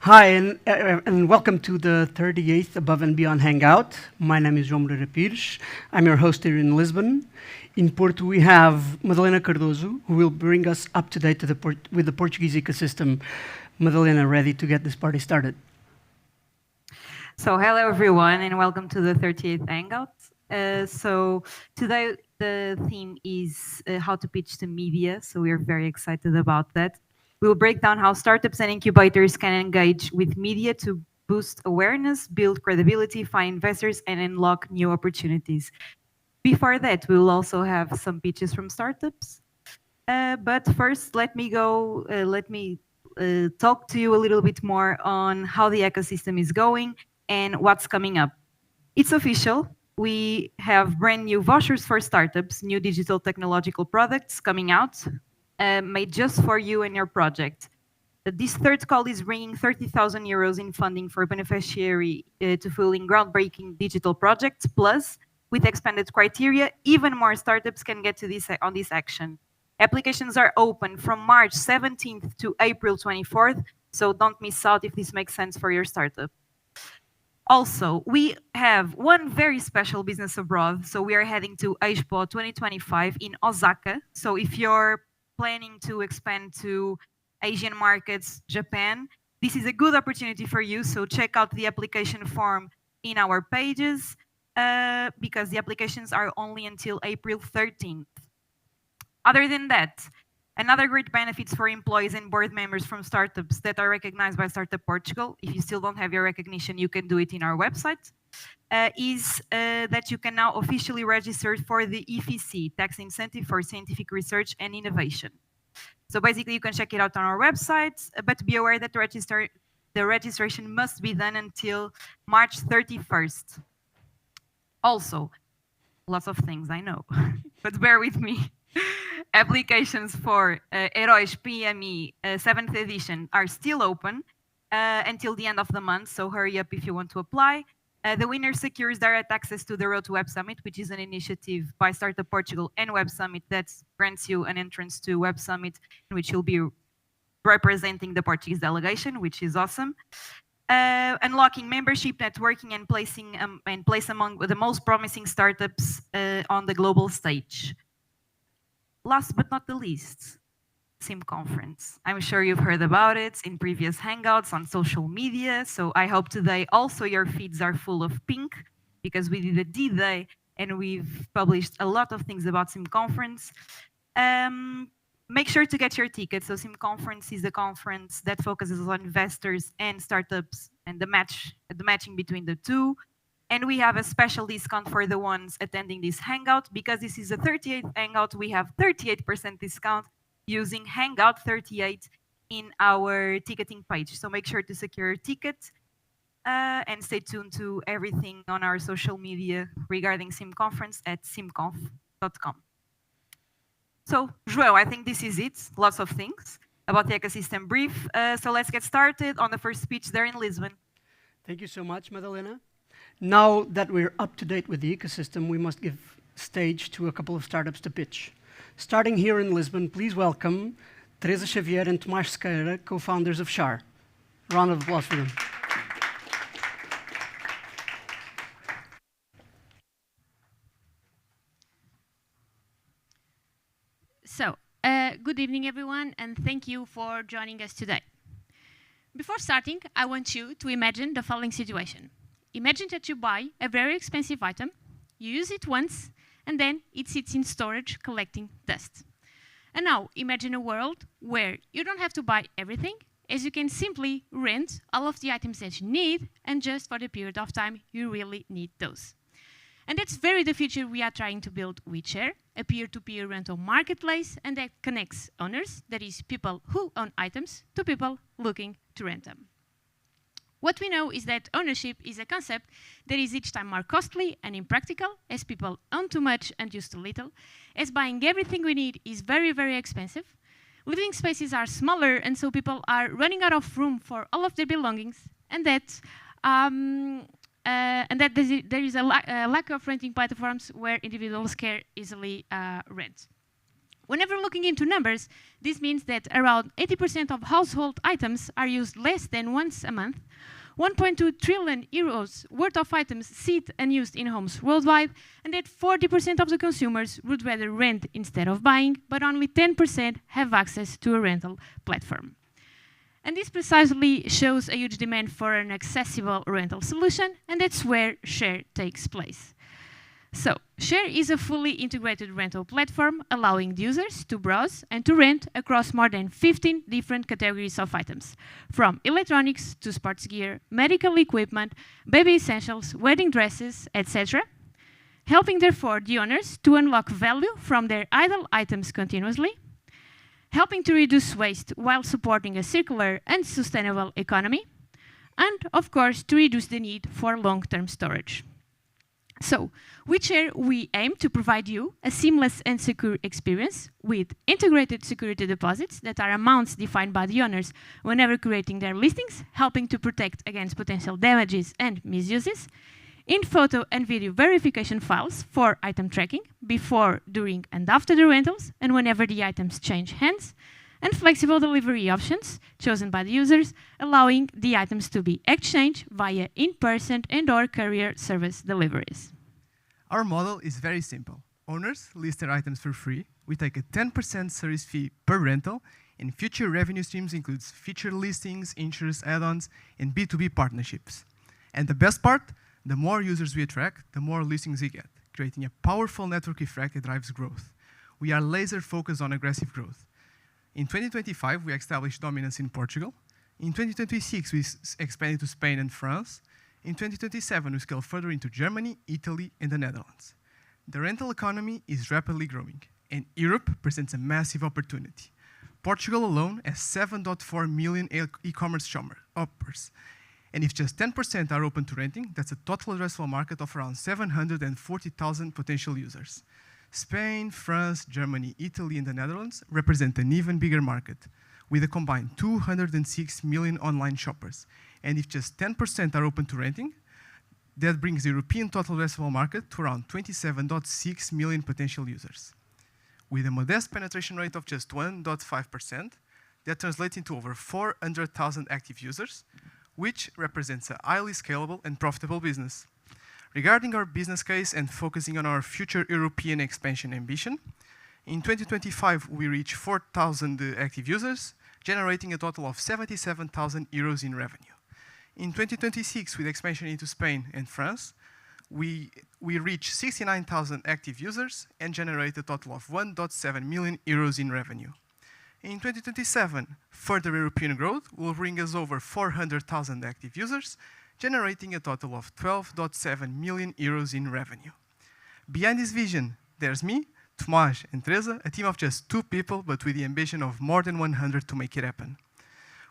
Hi, and welcome to the 38th Above and Beyond Hangout. My name is João Moreira Pires. I'm your host here in Lisbon. In Porto, we have Madalena Cardoso, who will bring us up to date with the Portuguese ecosystem. Madalena, ready to get this party started? So hello everyone and welcome to the 38th Hangout. So today the theme is how to pitch to media. So we are very excited about that. We will break down how startups and incubators can engage with media to boost awareness, build credibility, find investors, and unlock new opportunities. Before that, we will also have some pitches from startups. But first, let me talk to you a little bit more on how the ecosystem is going and what's coming up. It's official. We have brand new vouchers for startups, new digital technological products coming out, made just for you and your project. This third call is bringing 30,000 euros in funding for beneficiary to fueling groundbreaking digital projects. Plus, with expanded criteria, even more startups can get to this on this action. Applications are open from March 17th to April 24th, so don't miss out if this makes sense for your startup. Also, we have one very special business abroad. So we are heading to Expo 2025 in Osaka. So if you're planning to expand to Asian markets, Japan, this is a good opportunity for you. So check out the application form in our pages because the applications are only until April 13th. Other than that, another great benefits for employees and board members from startups that are recognized by Startup Portugal, if you still don't have your recognition, you can do it in our website, is that you can now officially register for the EFC, Tax Incentive for Scientific Research and Innovation. So basically, you can check it out on our website, but be aware that the registration must be done until March 31st. Also, lots of things, I know, but bear with me. Applications for Heróis PME 7th edition are still open until the end of the month, so hurry up if you want to apply. The winner secures direct access to the Road to Web Summit, which is an initiative by Startup Portugal and Web Summit that grants you an entrance to Web Summit, in which you'll be representing the Portuguese delegation, which is awesome. Unlocking membership, networking, and place among the most promising startups on the global stage. Last but not the least, SIM Conference. I'm sure you've heard about it in previous Hangouts on social media. So I hope today also your feeds are full of pink because we did a D-Day and we've published a lot of things about SIM Conference. Make sure to get your ticket. So SIM Conference is a conference that focuses on investors and startups and the matching between the two. And we have a special discount for the ones attending this Hangout. Because this is a 38th Hangout, we have 38% discount using Hangout 38 in our ticketing page. So make sure to secure your ticket and stay tuned to everything on our social media regarding SIM Conference at simconf.com. So, João, I think this is it. Lots of things about the ecosystem brief. So let's get started on the first speech there in Lisbon. Thank you so much, Madalena. Now that we're up to date with the ecosystem, we must give stage to a couple of startups to pitch. Starting here in Lisbon, please welcome Teresa, Xavier, and Tomás Sequeira, co-founders of Shar. Round of applause for them. So, good evening, everyone, and thank you for joining us today. Before starting, I want you to imagine the following situation. Imagine that you buy a very expensive item, you use it once, and then it sits in storage collecting dust. And now, imagine a world where you don't have to buy everything, as you can simply rent all of the items that you need, and just for the period of time you really need those. And that's very the future we are trying to build with Shar, a peer-to-peer rental marketplace, and that connects owners, that is people who own items, to people looking to rent them. What we know is that ownership is a concept that is each time more costly and impractical, as people own too much and use too little, as buying everything we need is very, very expensive. Living spaces are smaller, and so people are running out of room for all of their belongings, and that there is a lack of renting platforms where individuals can easily rent. whenever looking into numbers, this means that around 80% of household items are used less than once a month. 1.2 trillion euros worth of items sit unused in homes worldwide, and that 40% of the consumers would rather rent instead of buying, but only 10% have access to a rental platform. And this precisely shows a huge demand for an accessible rental solution, and that's where Shar takes place. So, Shar is a fully integrated rental platform allowing users to browse and to rent across more than 15 different categories of items, from electronics to sports gear, medical equipment, baby essentials, wedding dresses, etc., helping therefore the owners to unlock value from their idle items continuously, helping to reduce waste while supporting a circular and sustainable economy, and of course to reduce the need for long-term storage. So, with Shar, we aim to provide you a seamless and secure experience with integrated security deposits that are amounts defined by the owners whenever creating their listings, helping to protect against potential damages and misuses, in photo and video verification files for item tracking before, during, and after the rentals, and whenever the items change hands, and flexible delivery options chosen by the users, allowing the items to be exchanged via in-person and/or courier service deliveries. Our model is very simple. Owners list their items for free. We take a 10% service fee per rental, and future revenue streams includes featured listings, insurance add-ons, and B2B partnerships. And the best part, the more users we attract, the more listings we get, creating a powerful network effect that drives growth. We are laser focused on aggressive growth. In 2025, we established dominance in Portugal. In 2026, we expanded to Spain and France. In 2027, we scale further into Germany, Italy, and the Netherlands. The rental economy is rapidly growing, and Europe presents a massive opportunity. Portugal alone has 7.4 million e-commerce shoppers. And if just 10% are open to renting, that's a total addressable market of around 740,000 potential users. Spain, France, Germany, Italy, and the Netherlands represent an even bigger market, with a combined 206 million online shoppers. And if just 10% are open to renting, that brings the European total addressable market to around 27.6 million potential users. With a modest penetration rate of just 1.5%, that translates into over 400,000 active users, which represents a highly scalable and profitable business. Regarding our business case and focusing on our future European expansion ambition, in 2025, we reached 4,000 active users, generating a total of 77,000 euros in revenue. In 2026, with expansion into Spain and France, we reached 69,000 active users and generate a total of 1.7 million euros in revenue. In 2027, further European growth will bring us over 400,000 active users, generating a total of 12.7 million euros in revenue. Behind this vision, there's me, Tomás, and Teresa, a team of just 2 people, but with the ambition of more than 100 to make it happen.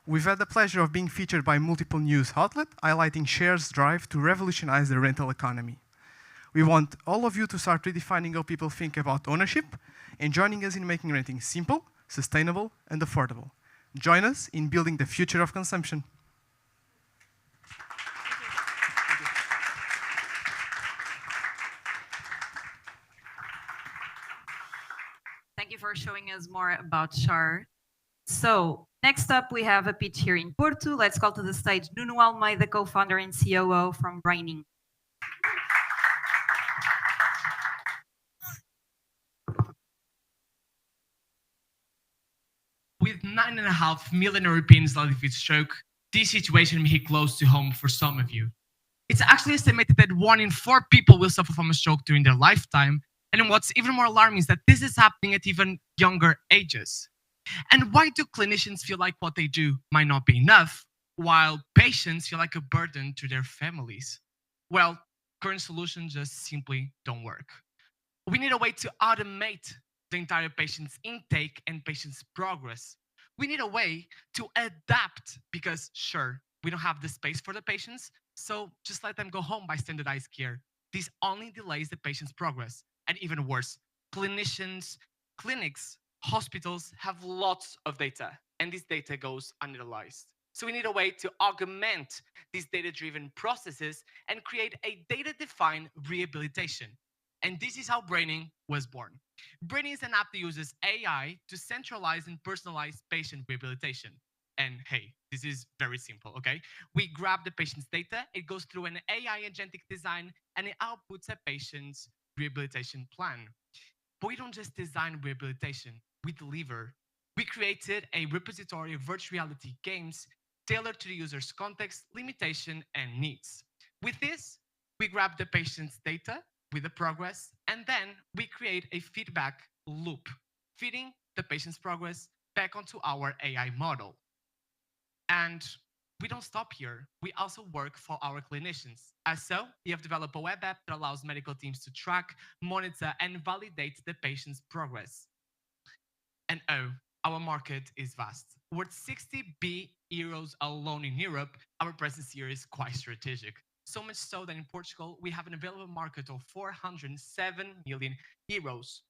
We've had the pleasure of being featured by multiple news outlets, highlighting Shar's drive to revolutionize the rental economy. We want all of you to start redefining how people think about ownership and joining us in making renting simple, sustainable, and affordable. Join us in building the future of consumption. Thank you for showing us more about Shar. So next up, we have a pitch here in Porto. Let's call to the stage Nuno Almeida, co-founder and COO from Braining. With 9.5 million Europeans living with stroke, this situation may hit close to home for some of you. It's actually estimated that 1 in 4 people will suffer from a stroke during their lifetime, and what's even more alarming is that this is happening at even younger ages. And why do clinicians feel like what they do might not be enough, while patients feel like a burden to their families? Well, current solutions just simply don't work. We need a way to automate the entire patient's intake and patient's progress. We need a way to adapt because, sure, we don't have the space for the patients, so just let them go home by standardized care. This only delays the patient's progress. And even worse, clinicians, clinics, hospitals have lots of data, and this data goes unanalyzed. So we need a way to augment these data-driven processes and create a data-defined rehabilitation. And this is how Braining was born. Braining is an app that uses AI to centralize and personalize patient rehabilitation. And hey, this is very simple, okay? We grab the patient's data, it goes through an AI agentic design, and it outputs a patient's rehabilitation plan. But we don't just design rehabilitation, we deliver. We created a repository of virtual reality games tailored to the user's context, limitation, and needs. With this, we grab the patient's data with the progress, and then we create a feedback loop, feeding the patient's progress back onto our AI model. And we don't stop here. We also work for our clinicians. As so, we have developed a web app that allows medical teams to track, monitor, and validate the patient's progress. And oh, our market is vast. Worth 60 billion euros alone in Europe, our presence here is quite strategic. So much so that in Portugal, we have an available market of 407 million euros.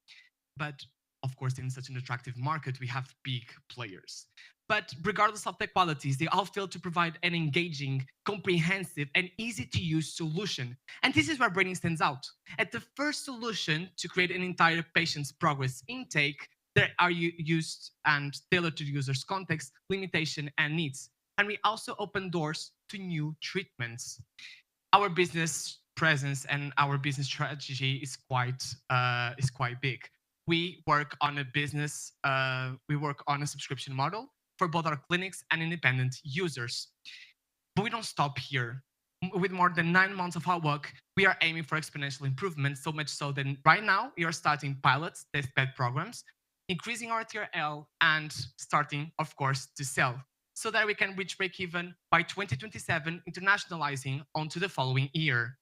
But of course, in such an attractive market, we have big players. But regardless of their qualities, they all fail to provide an engaging, comprehensive, and easy to use solution. And this is where Braining stands out. At the first solution to create an entire patient's progress intake that are used and tailored to the user's context, limitation, and needs. And we also open doors to new treatments. Our business presence and our business strategy is quite big. We work on a subscription model for both our clinics and independent users. But we don't stop here. With more than 9 months of hard work, we are aiming for exponential improvement, so much so that right now we are starting pilots, testbed programs, increasing our TRL, and starting, of course, to sell, so that we can reach break-even by 2027, internationalizing onto the following year.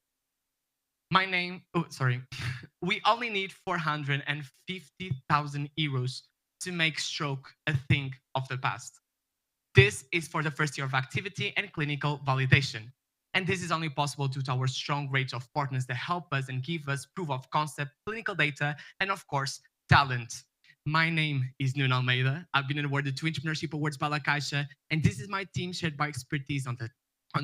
We only need 450,000 euros to make stroke a thing of the past. This is for the first year of activity and clinical validation. And this is only possible due to our strong range of partners that help us and give us proof of concept, clinical data, and of course, talent. My name is Nuno Almeida. I've been awarded 2 Entrepreneurship Awards by La Caixa, and this is my team shared by expertise on the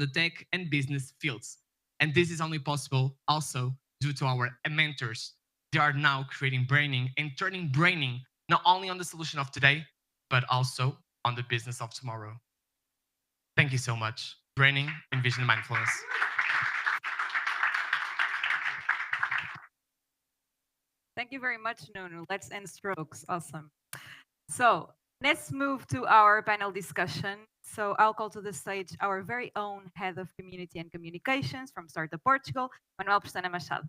tech and business fields. And this is only possible also due to our mentors. They are now creating Braining and turning Braining not only on the solution of today, but also on the business of tomorrow. Thank you so much. Braining, Envision Mindfulness. Thank you very much, Nuno. Let's end strokes. Awesome. So let's move to our panel discussion. So I'll call to the stage our very own Head of Community and Communications from Startup Portugal, Manuel Pestana Machado.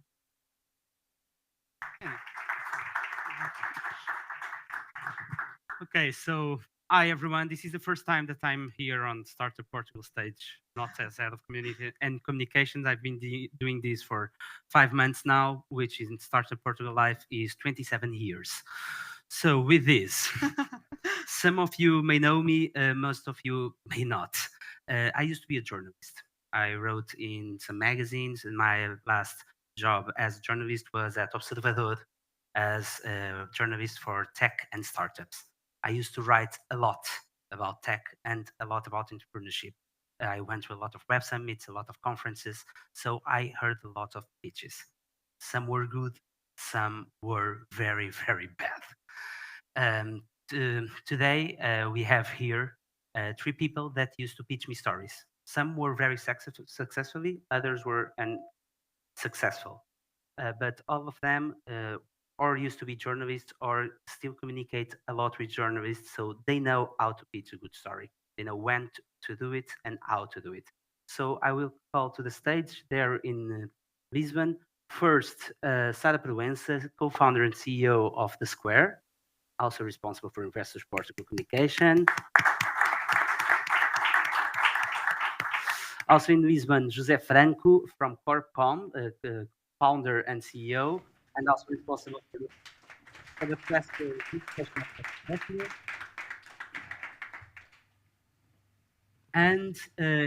Okay, so hi everyone. This is the first time that I'm here on Startup Portugal stage, not as Head of Community and Communications. I've been doing this for 5 months now, which in Startup Portugal life is 27 years. So with this, some of you may know me, most of you may not. I used to be a journalist. I wrote in some magazines, and my last job as a journalist was at Observador as a journalist for tech and startups. I used to write a lot about tech and a lot about entrepreneurship. I went to a lot of web summits, a lot of conferences, so I heard a lot of pitches. Some were good, some were very, very bad. Today, we have here 3 people that used to pitch me stories. Some were very successfully, others were unsuccessful. But all of them or used to be journalists or still communicate a lot with journalists, so they know how to pitch a good story. They know when to do it and how to do it. So I will call to the stage there in Lisbon. First, Sara Proença, co-founder and CEO of The Square, also responsible for Investors Portugal Communication. Also in Lisbon, José Franco from Corpcom, founder and CEO, and also responsible for the press discussion. And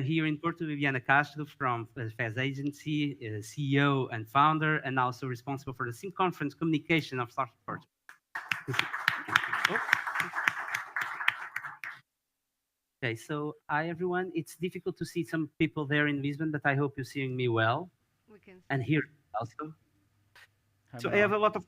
here in Porto, Viviana Castro from Fez Agency, CEO and founder, and also responsible for the SIM conference communication of Startup Portugal. Okay, so hi everyone. It's difficult to see some people there in Lisbon, but I hope you're seeing me well. We can see. And here also. So I have a lot of.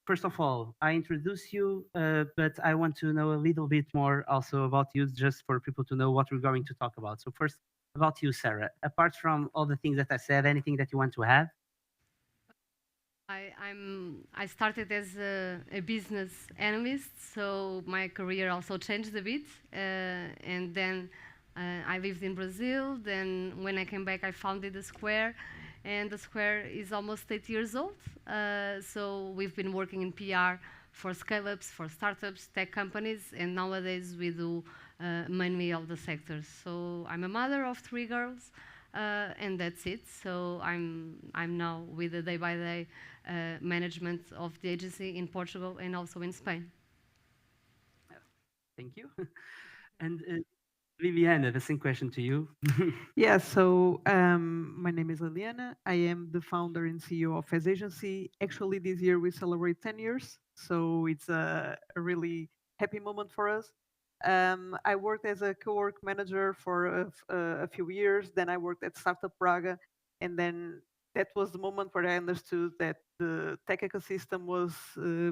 First of all, I introduce you, but I want to know a little bit more also about you, just for people to know what we're going to talk about. So first, about you, Sarah. Apart from all the things that I said, anything that you want to add? I started as a business analyst, so my career also changed a bit. And then I lived in Brazil. Then when I came back, I founded the Square, and the Square is almost 8 years old. So we've been working in PR for scale-ups, for startups, tech companies, and nowadays we do mainly all the sectors. So I'm a mother of 3 girls. And that's it. So I'm now with the day-by-day management of the agency in Portugal and also in Spain. Thank you. And Viviana, the same question to you. Yeah, so my name is Liliana. I am the founder and CEO of Fez Agency. Actually, this year we celebrate 10 years, so it's a really happy moment for us. I worked as a co-work manager for a few years. Then I worked at Startup Braga, and then that was the moment where I understood that the tech ecosystem was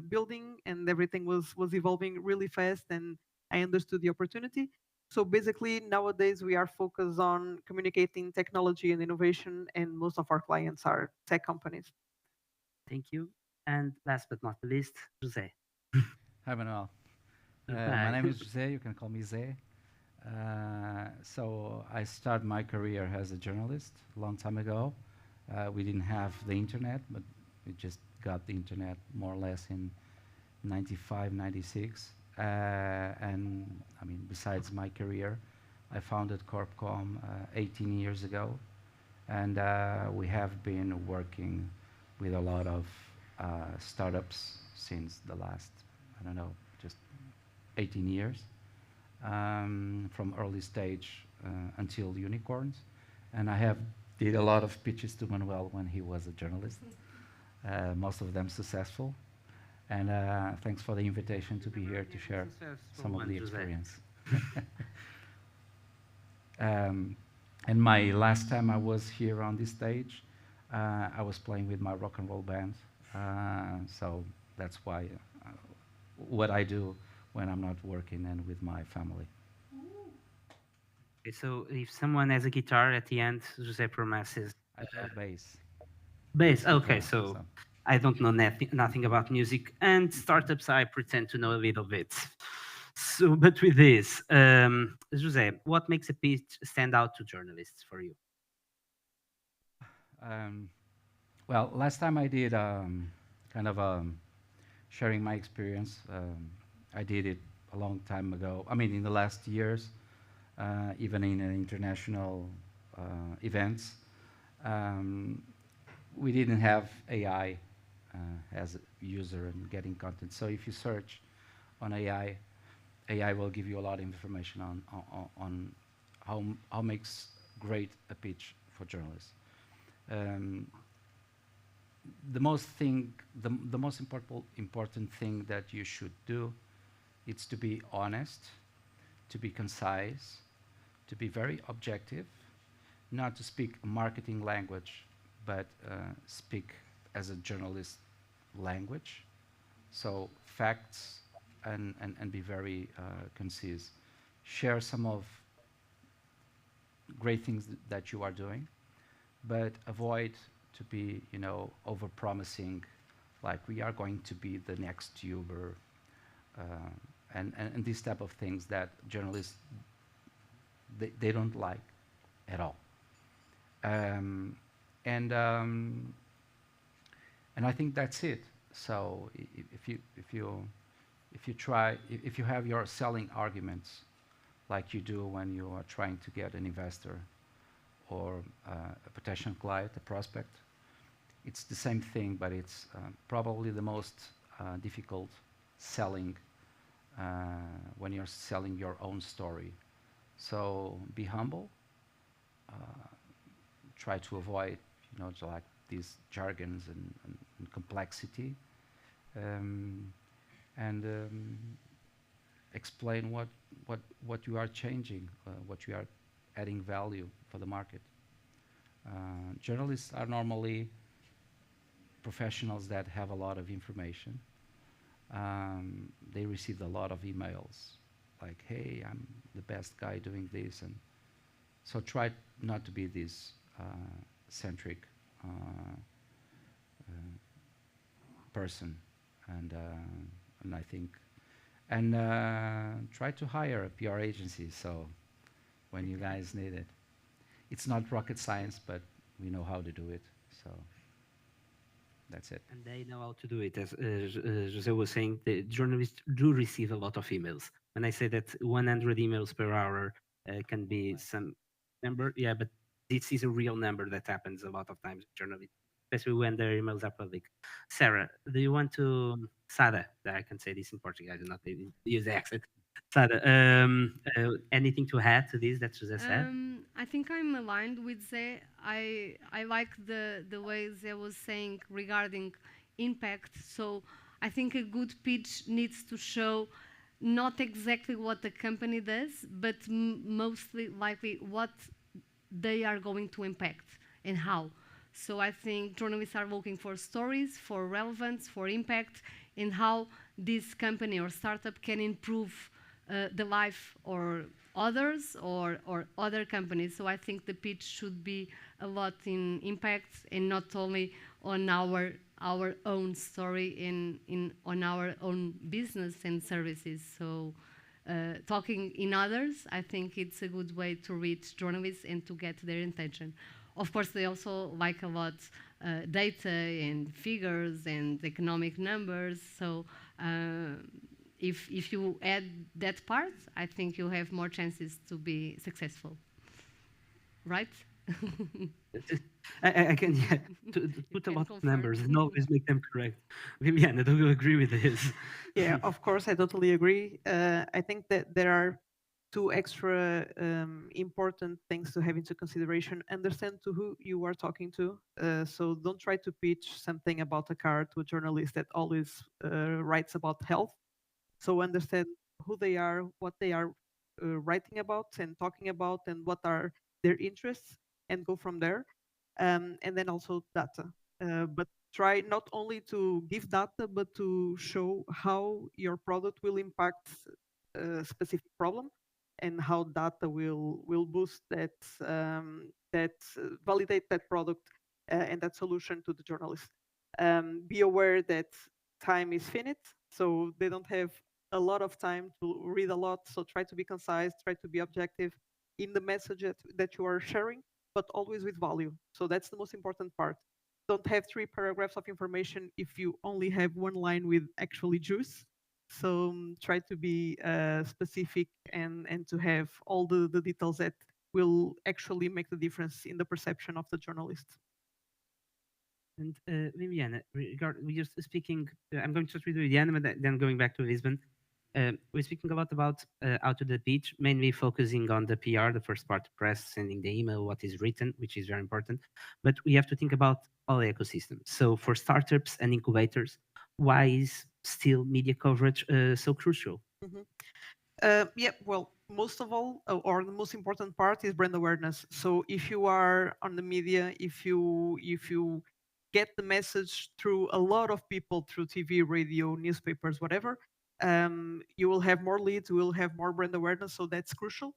building and everything was evolving really fast, and I understood the opportunity. So basically, nowadays we are focused on communicating technology and innovation, and most of our clients are tech companies. Thank you. And last but not least, Jose. Hi, Manuel. Hi. My name is Jose. You can call me Zé. So I started my career as a journalist a long time ago. We didn't have the internet, but we just got the internet more or less in 95, 96. And I mean, besides my career, I founded Corpcom 18 years ago. And we have been working with a lot of startups since the last, I don't know, just 18 years, from early stage until unicorns. And I have did a lot of pitches to Manuel when he was a journalist, most of them successful. And thanks for the invitation to be here to share some of the experience. And my last time I was here on this stage, I was playing with my rock and roll band. So that's why what I do when I'm not working and with my family. Okay, so if someone has a guitar at the end, Jose promises. I play bass. Bass, okay, Yeah, so I don't know nothing about music, and startups I pretend to know a little bit. So, but with this, Jose, what makes a pitch stand out to journalists for you? Well, last time I did kind of sharing my experience. I did it a long time ago. I mean, in the last years, even in international events, we didn't have AI as a user and getting content. So if you search on AI, AI will give you a lot of information on how makes great a pitch for journalists. The most important thing that you should do is to be honest, to be concise, to be very objective, not to speak a marketing language, but speak as a journalist language. So facts and be very concise. Share some of great things that you are doing, but avoid to be, over-promising, like we are going to be the next Uber, and these type of things that journalists, they don't like at all. And I think that's it. So if you have your selling arguments, like you do when you are trying to get an investor or a potential client, a prospect, it's the same thing, but it's probably the most difficult selling when you're selling your own story. So be humble. Try to avoid, like these jargons and complexity, and explain what you are changing, what you are adding value for the market. Journalists are normally professionals that have a lot of information. They received a lot of emails like, hey, I'm the best guy doing this. And so try not to be this centric person. And, and I think, and try to hire a PR agency. So when you guys need it, it's not rocket science, but we know how to do it. So that's it. And they know how to do it. As Jose was saying, the journalists do receive a lot of emails. When I say that 100 emails per hour can be some number, yeah, but this is a real number that happens a lot of times with journalists, especially when their emails are public. Sarah, do you want to, Sada, I can say this in Portuguese, I do not use the accent. Sada, anything to add to this that Jose said? I think I'm aligned with Zé. I like the way Zé was saying regarding impact. So I think a good pitch needs to show not exactly what the company does, but mostly likely what they are going to impact and how. So I think journalists are looking for stories, for relevance, for impact, and how this company or startup can improve the life or others or other companies. So I think the pitch should be a lot in impact and not only on our own story on our own business and services. So talking in others, I think it's a good way to reach journalists and to get their attention. Of course, they also like a lot data and figures and economic numbers. So if you add that part, I think you have more chances to be successful. Right? I can to put a lot of numbers and always make them correct. Viviana, do you agree with this? Yeah, of course, I totally agree. I think that there are two extra important things to have into consideration. Understand to who you are talking to. So don't try to pitch something about a car to a journalist that always writes about health. So understand who they are, what they are writing about and talking about, and what are their interests, and go from there. And then also data. But try not only to give data, but to show how your product will impact a specific problem, and how data will boost that validate that product and that solution to the journalist. Be aware that time is finite, so they don't have a lot of time to read a lot. So try to be concise, try to be objective in the message that you are sharing, but always with value. So that's the most important part. Don't have 3 paragraphs of information if you only have 1 line with actually juice. So try to be specific and to have all the details that will actually make the difference in the perception of the journalist. And Viviana, we just speaking, I'm going to start with Viviana, but then going back to Lisbon. We're speaking a lot about how to the pitch, mainly focusing on the PR, the first part, press, sending the email, what is written, which is very important. But we have to think about all the ecosystem. So for startups and incubators, why is still media coverage so crucial? Yeah, well, most of all, or the most important part is brand awareness. So if you are on the media, if you get the message through a lot of people, through TV, radio, newspapers, whatever, you will have more leads, you will have more brand awareness. So that's crucial.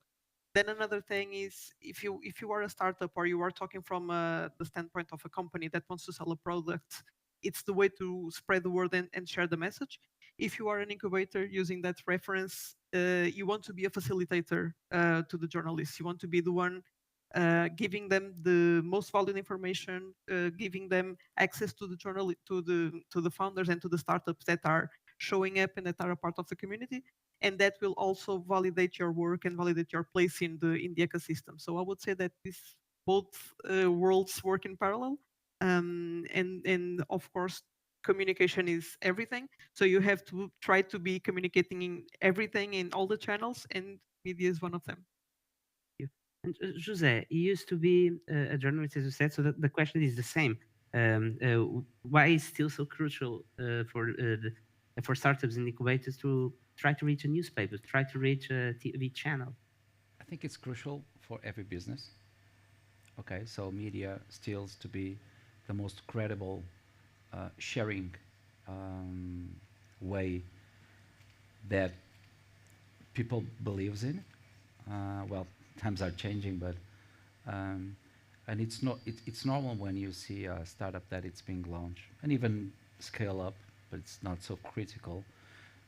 Then another thing is if you are a startup or you are talking from the standpoint of a company that wants to sell a product, it's the way to spread the word and share the message. If you are an incubator using that reference, you want to be a facilitator to the journalists. You want to be the one giving them the most valued information, giving them access to the journal, to the founders and to the startups that are showing up and that are a part of the community, and that will also validate your work and validate your place in the ecosystem. So I would say that these both worlds work in parallel, and of course communication is everything. So you have to try to be communicating in everything in all the channels, and media is one of them. And Jose, you used to be a journalist, as you said, so the question is the same. Why is still so crucial for startups and incubators to try to reach a newspaper, try to reach a TV channel? I think it's crucial for every business. Okay, so media still to be the most credible sharing way that people believes in. Well, times are changing, but and it's normal when you see a startup that it's being launched and even scale up, but it's not so critical.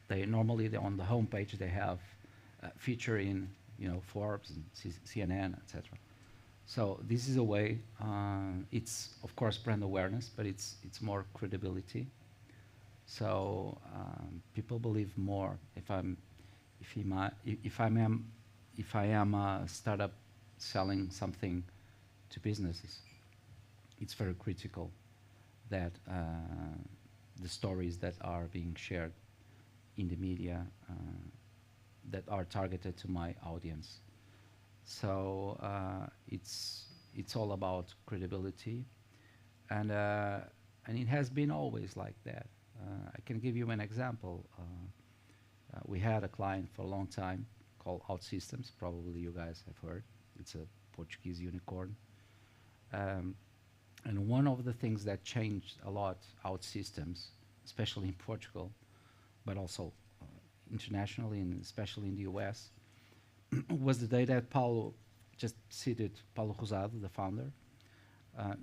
They normally on the homepage they have feature in Forbes and CNN, etc. So this is a way. It's of course brand awareness, but it's more credibility. So people believe more if I am a startup selling something to businesses. It's very critical that the stories that are being shared in the media that are targeted to my audience. So it's all about credibility, and it has been always like that. I can give you an example. We had a client for a long time called OutSystems. Probably you guys have heard. It's a Portuguese unicorn. And one of the things that changed a lot OutSystems, especially in Portugal, but also internationally and especially in the US, was the day that Paulo just seated, Paulo Rosado, the founder.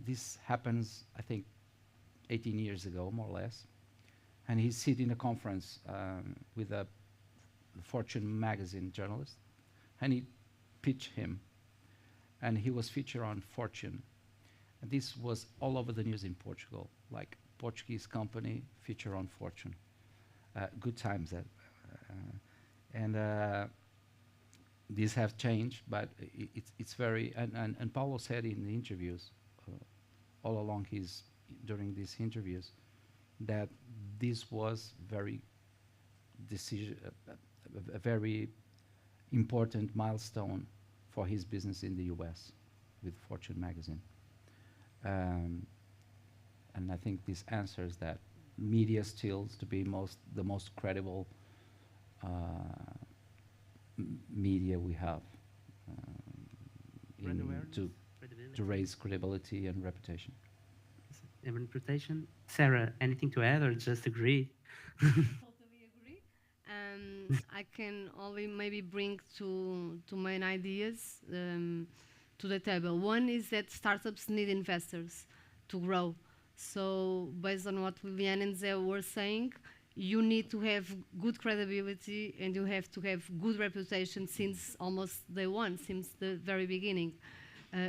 This happens, I think, 18 years ago, more or less. And he's sitting in a conference with a Fortune magazine journalist, and he pitched him. And he was featured on Fortune. And this was all over the news in Portugal, like Portuguese company featured on Fortune. Good times that. These have changed, but it's very, and Paulo said in the interviews, all along during these interviews, that this was a very important milestone for his business in the US with Fortune magazine. And I think this answers that media stills to be the most credible media we have to raise credibility and reputation. And reputation. Sarah, anything to add or just agree? Totally agree. I can only maybe bring two main ideas to the table. One is that startups need investors to grow. So based on what Liliana and Zé were saying, you need to have good credibility and you have to have good reputation since almost day one, since the very beginning.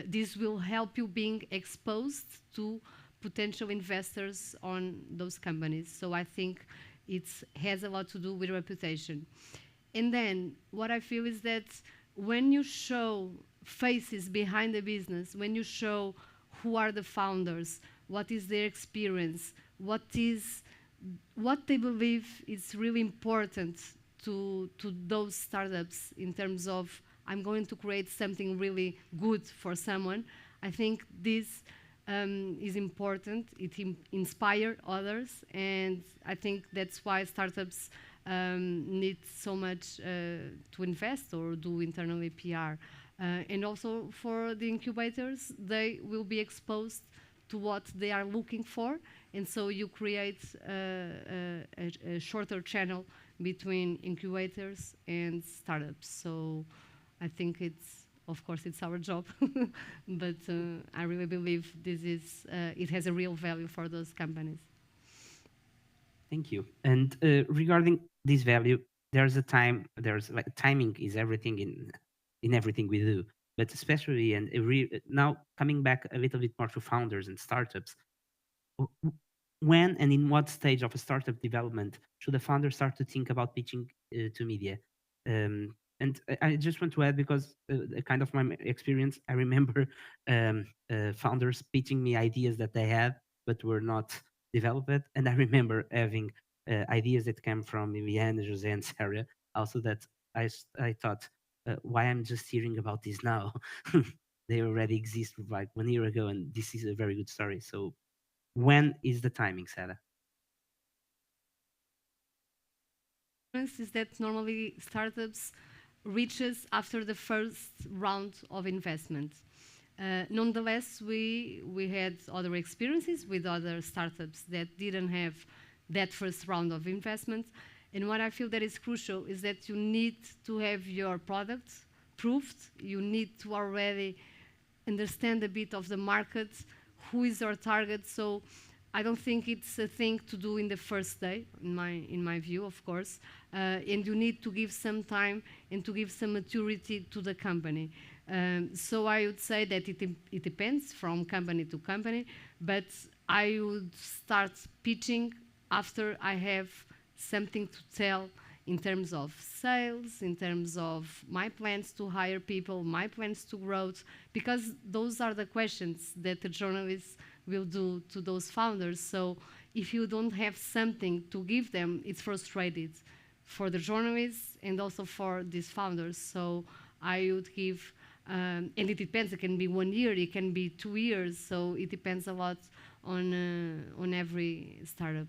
This will help you being exposed to potential investors on those companies. So I think it has a lot to do with reputation. And then what I feel is that when you show faces behind the business, when you show who are the founders, what is their experience, what they believe is really important to those startups in terms of I'm going to create something really good for someone. I think this is important. It inspires others, and I think that's why startups need so much to invest or do internally PR. And also for the incubators, they will be exposed to what they are looking for, and so you create a shorter channel between incubators and startups. So I think of course, it's our job, but I really believe it has a real value for those companies. Thank you. And regarding this value, timing is everything in everything we do, but especially now coming back a little bit more to founders and startups, when and in what stage of a startup development should a founder start to think about pitching to media? And I just want to add, because kind of my experience, I remember founders pitching me ideas that they had but were not developed. And I remember having ideas that came from Liliana, Jose, and Sarah, also that I thought, why I'm just hearing about this now? They already exist like 1 year ago, and this is a very good story. So when is the timing, Sarah? Is that normally startups reaches after the first round of investment. Nonetheless, we had other experiences with other startups that didn't have that first round of investment. And what I feel that is crucial is that you need to have your product proved. You need to already understand a bit of the market, who is your target. So I don't think it's a thing to do in the first day, in my view, of course. And you need to give some time and to give some maturity to the company. So I would say that it depends from company to company, but I would start pitching after I have something to tell in terms of sales, in terms of my plans to hire people, my plans to growth, because those are the questions that the journalists will do to those founders. So if you don't have something to give them, it's frustrated for the journalists and also for these founders. So I would give, and it depends, it can be 1 year, it can be 2 years, so it depends a lot on every startup.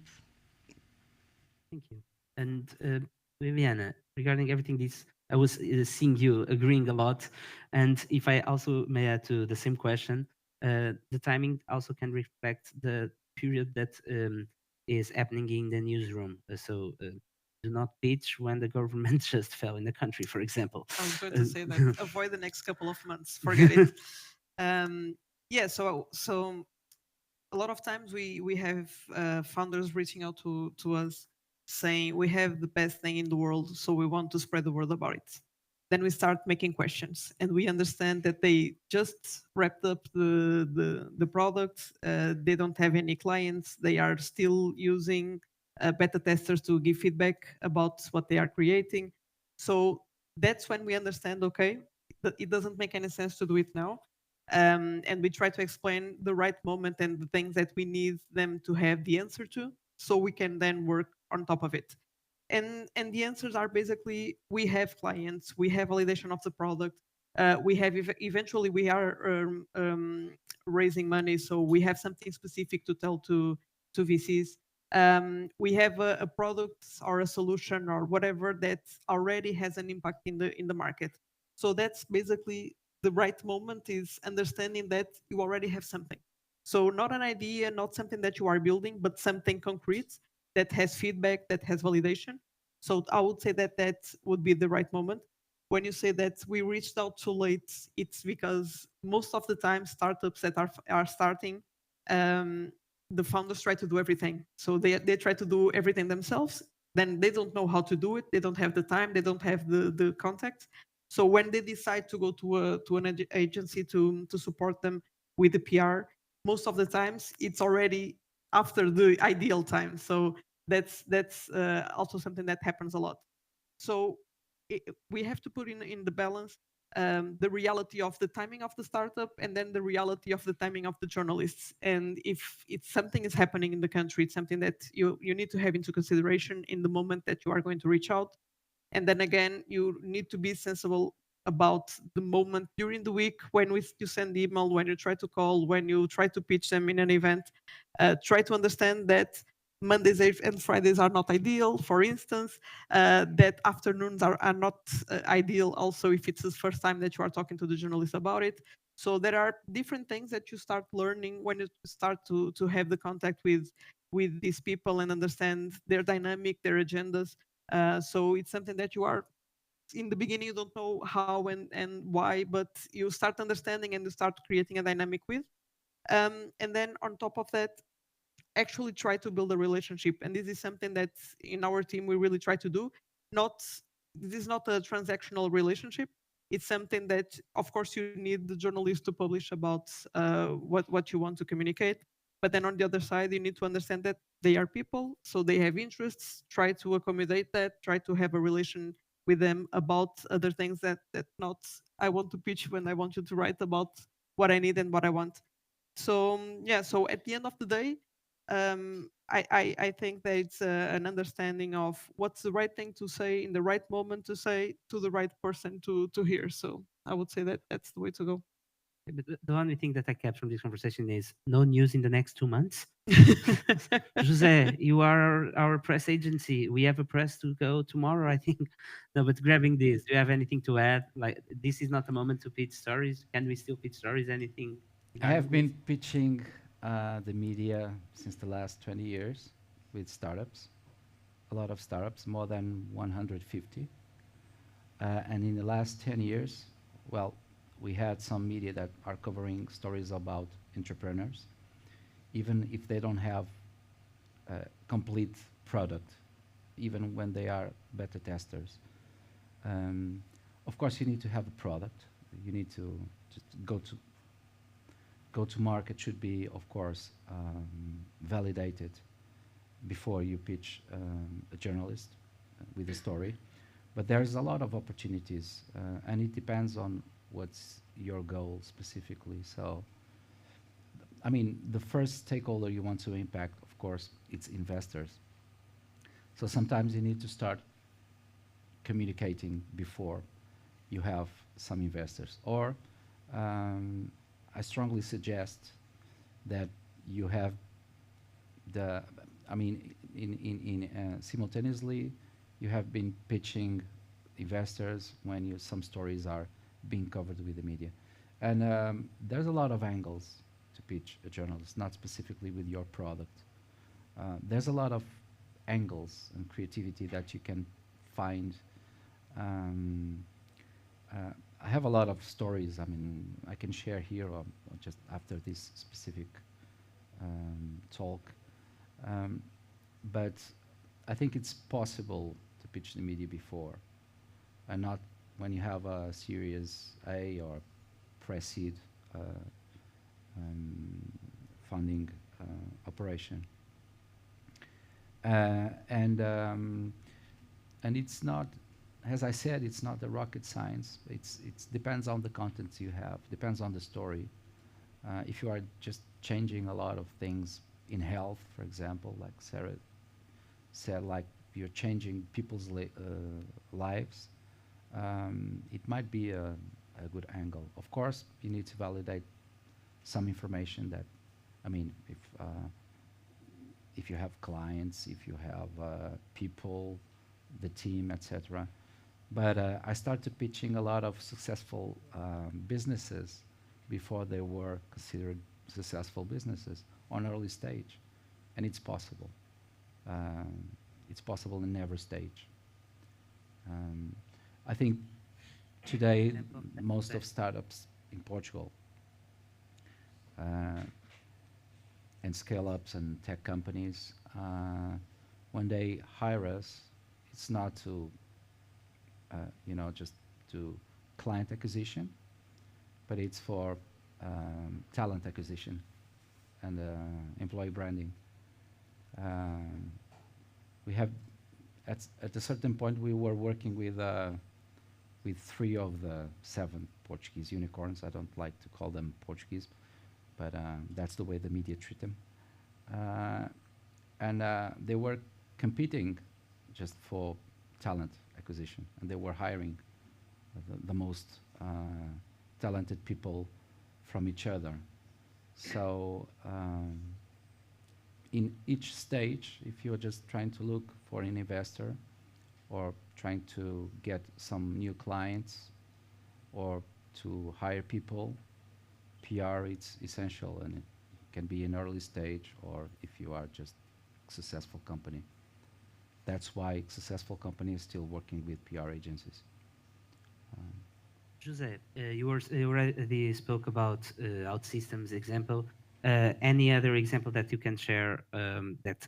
Thank you. And Viviana, regarding everything this, I was seeing you agreeing a lot. And if I also may add to the same question, the timing also can reflect the period that is happening in the newsroom. Do not pitch when the government just fell in the country, for example. I was going to say that. Avoid the next couple of months. Forget it. Yeah. So a lot of times we have founders reaching out to us saying we have the best thing in the world, so we want to spread the word about it. Then we start making questions, and we understand that they just wrapped up the product. They don't have any clients. They are still using beta testers to give feedback about what they are creating. So that's when we understand, okay, that it doesn't make any sense to do it now. And we try to explain the right moment and the things that we need them to have the answer to, so we can then work on top of it. And the answers are basically, we have clients, we have validation of the product, we have eventually we are raising money, so we have something specific to tell to VCs. We have a product or a solution or whatever that already has an impact in the market. So that's basically the right moment, is understanding that you already have something. So not an idea, not something that you are building, but something concrete that has feedback, that has validation. So I would say that that would be the right moment. When you say that we reached out too late, it's because most of the time startups that are starting, the founders try to do everything. So they try to do everything themselves. Then they don't know how to do it. They don't have the time. They don't have the contacts. So when they decide to go to an agency to support them with the PR, most of the times it's already after the ideal time. So that's also something that happens a lot. So we have to put in the balance the reality of the timing of the startup and then the reality of the timing of the journalists. And if it's something is happening in the country, it's something that you need to have into consideration in the moment that you are going to reach out. And then again, you need to be sensible about the moment during the week when you send the email, when you try to call, when you try to pitch them in an event. Try to understand that Mondays and Fridays are not ideal, for instance, that afternoons are not ideal also if it's the first time that you are talking to the journalist about it. So there are different things that you start learning when you start to have the contact with these people and understand their dynamic, their agendas. So it's something that you are, in the beginning you don't know how and why, but you start understanding and you start creating a dynamic with. And then on top of that, actually try to build a relationship. And this is something that in our team we really try to do. This is not a transactional relationship. It's something that, of course, you need the journalist to publish about what you want to communicate. But then on the other side, you need to understand that they are people, so they have interests. Try to accommodate that. Try to have a relation with them about other things that not I want to pitch when I want you to write about what I need and what I want. So yeah, so at the end of the day, I think that it's an understanding of what's the right thing to say in the right moment to say to the right person to hear. So I would say that that's the way to go. But the only thing that I kept from this conversation is no news in the next 2 months. Jose, you are our press agency. We have a press to go tomorrow, I think. No, but grabbing this, do you have anything to add? Like, this is not the moment to pitch stories. Can we still pitch stories? Anything? I have regarding been this? pitching the media since the last 20 years with startups, a lot of startups, more than 150. And in the last 10 years, well, we had some media that are covering stories about entrepreneurs, even if they don't have a complete product, even when they are beta testers. Of course, you need to have a product. You need to just go to market should be, of course, validated before you pitch a journalist with a story. But there's a lot of opportunities, and it depends on what's your goal specifically. So, I mean, the first stakeholder you want to impact, of course, it's investors. So sometimes you need to start communicating before you have some investors. Or I strongly suggest that you have simultaneously you have been pitching investors when some stories are being covered with the media. And there's a lot of angles to pitch a journalist, not specifically with your product. There's a lot of angles and creativity that you can find. I have a lot of stories. I mean, I can share here or just after this specific talk. But I think it's possible to pitch the media before, and not when you have a Series A or pre-seed funding operation. And it's not, as I said, it's not the rocket science. It depends on the content you have, depends on the story. If you are just changing a lot of things in health, for example, like Sarah said, like you're changing people's lives, it might be a good angle. Of course, you need to validate some information that, I mean, if you have clients, if you have people, the team, etc. But I started pitching a lot of successful businesses before they were considered successful businesses on early stage, and it's possible. It's possible in every stage. I think today most of startups in Portugal and scale-ups and tech companies, when they hire us, it's not to, just to client acquisition, but it's for talent acquisition and employee branding. We have, at a certain point, we were working with 3 of the 7 Portuguese unicorns. I don't like to call them Portuguese, but that's the way the media treat them. And they were competing just for talent acquisition, and they were hiring the most talented people from each other. So in each stage, if you're just trying to look for an investor or trying to get some new clients or to hire people, PR is essential, and it can be an early stage or if you are just a successful company. That's why successful companies still working with PR agencies. Jose, you already spoke about OutSystems example. Any other example that you can share that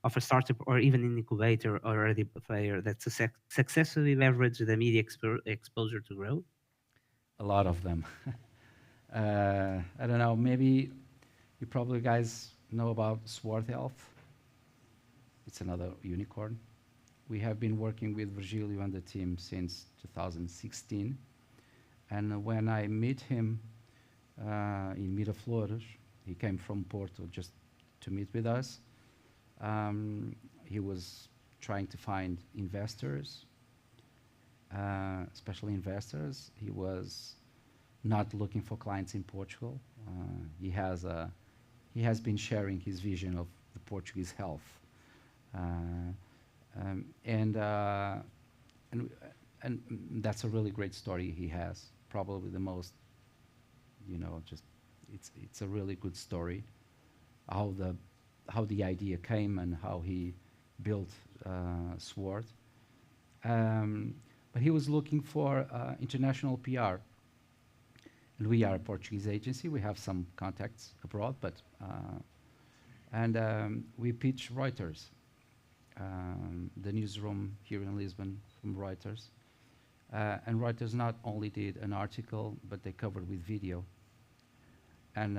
of a startup or even an incubator or already a player that successfully leveraged the media exposure to grow? A lot of them. I don't know, maybe you probably guys know about Sword Health. It's another unicorn. We have been working with Virgilio and the team since 2016. And when I met him in Miraflores, he came from Porto just to meet with us. He was trying to find investors, especially investors. He was not looking for clients in Portugal. He has been sharing his vision of the Portuguese health, and that's a really great story he has. Probably the most, just it's a really good story. How the idea came and how he built Sword. But he was looking for international PR. And we are a Portuguese agency. We have some contacts abroad, but we pitched Reuters, the newsroom here in Lisbon from Reuters. And Reuters not only did an article, but they covered with video. And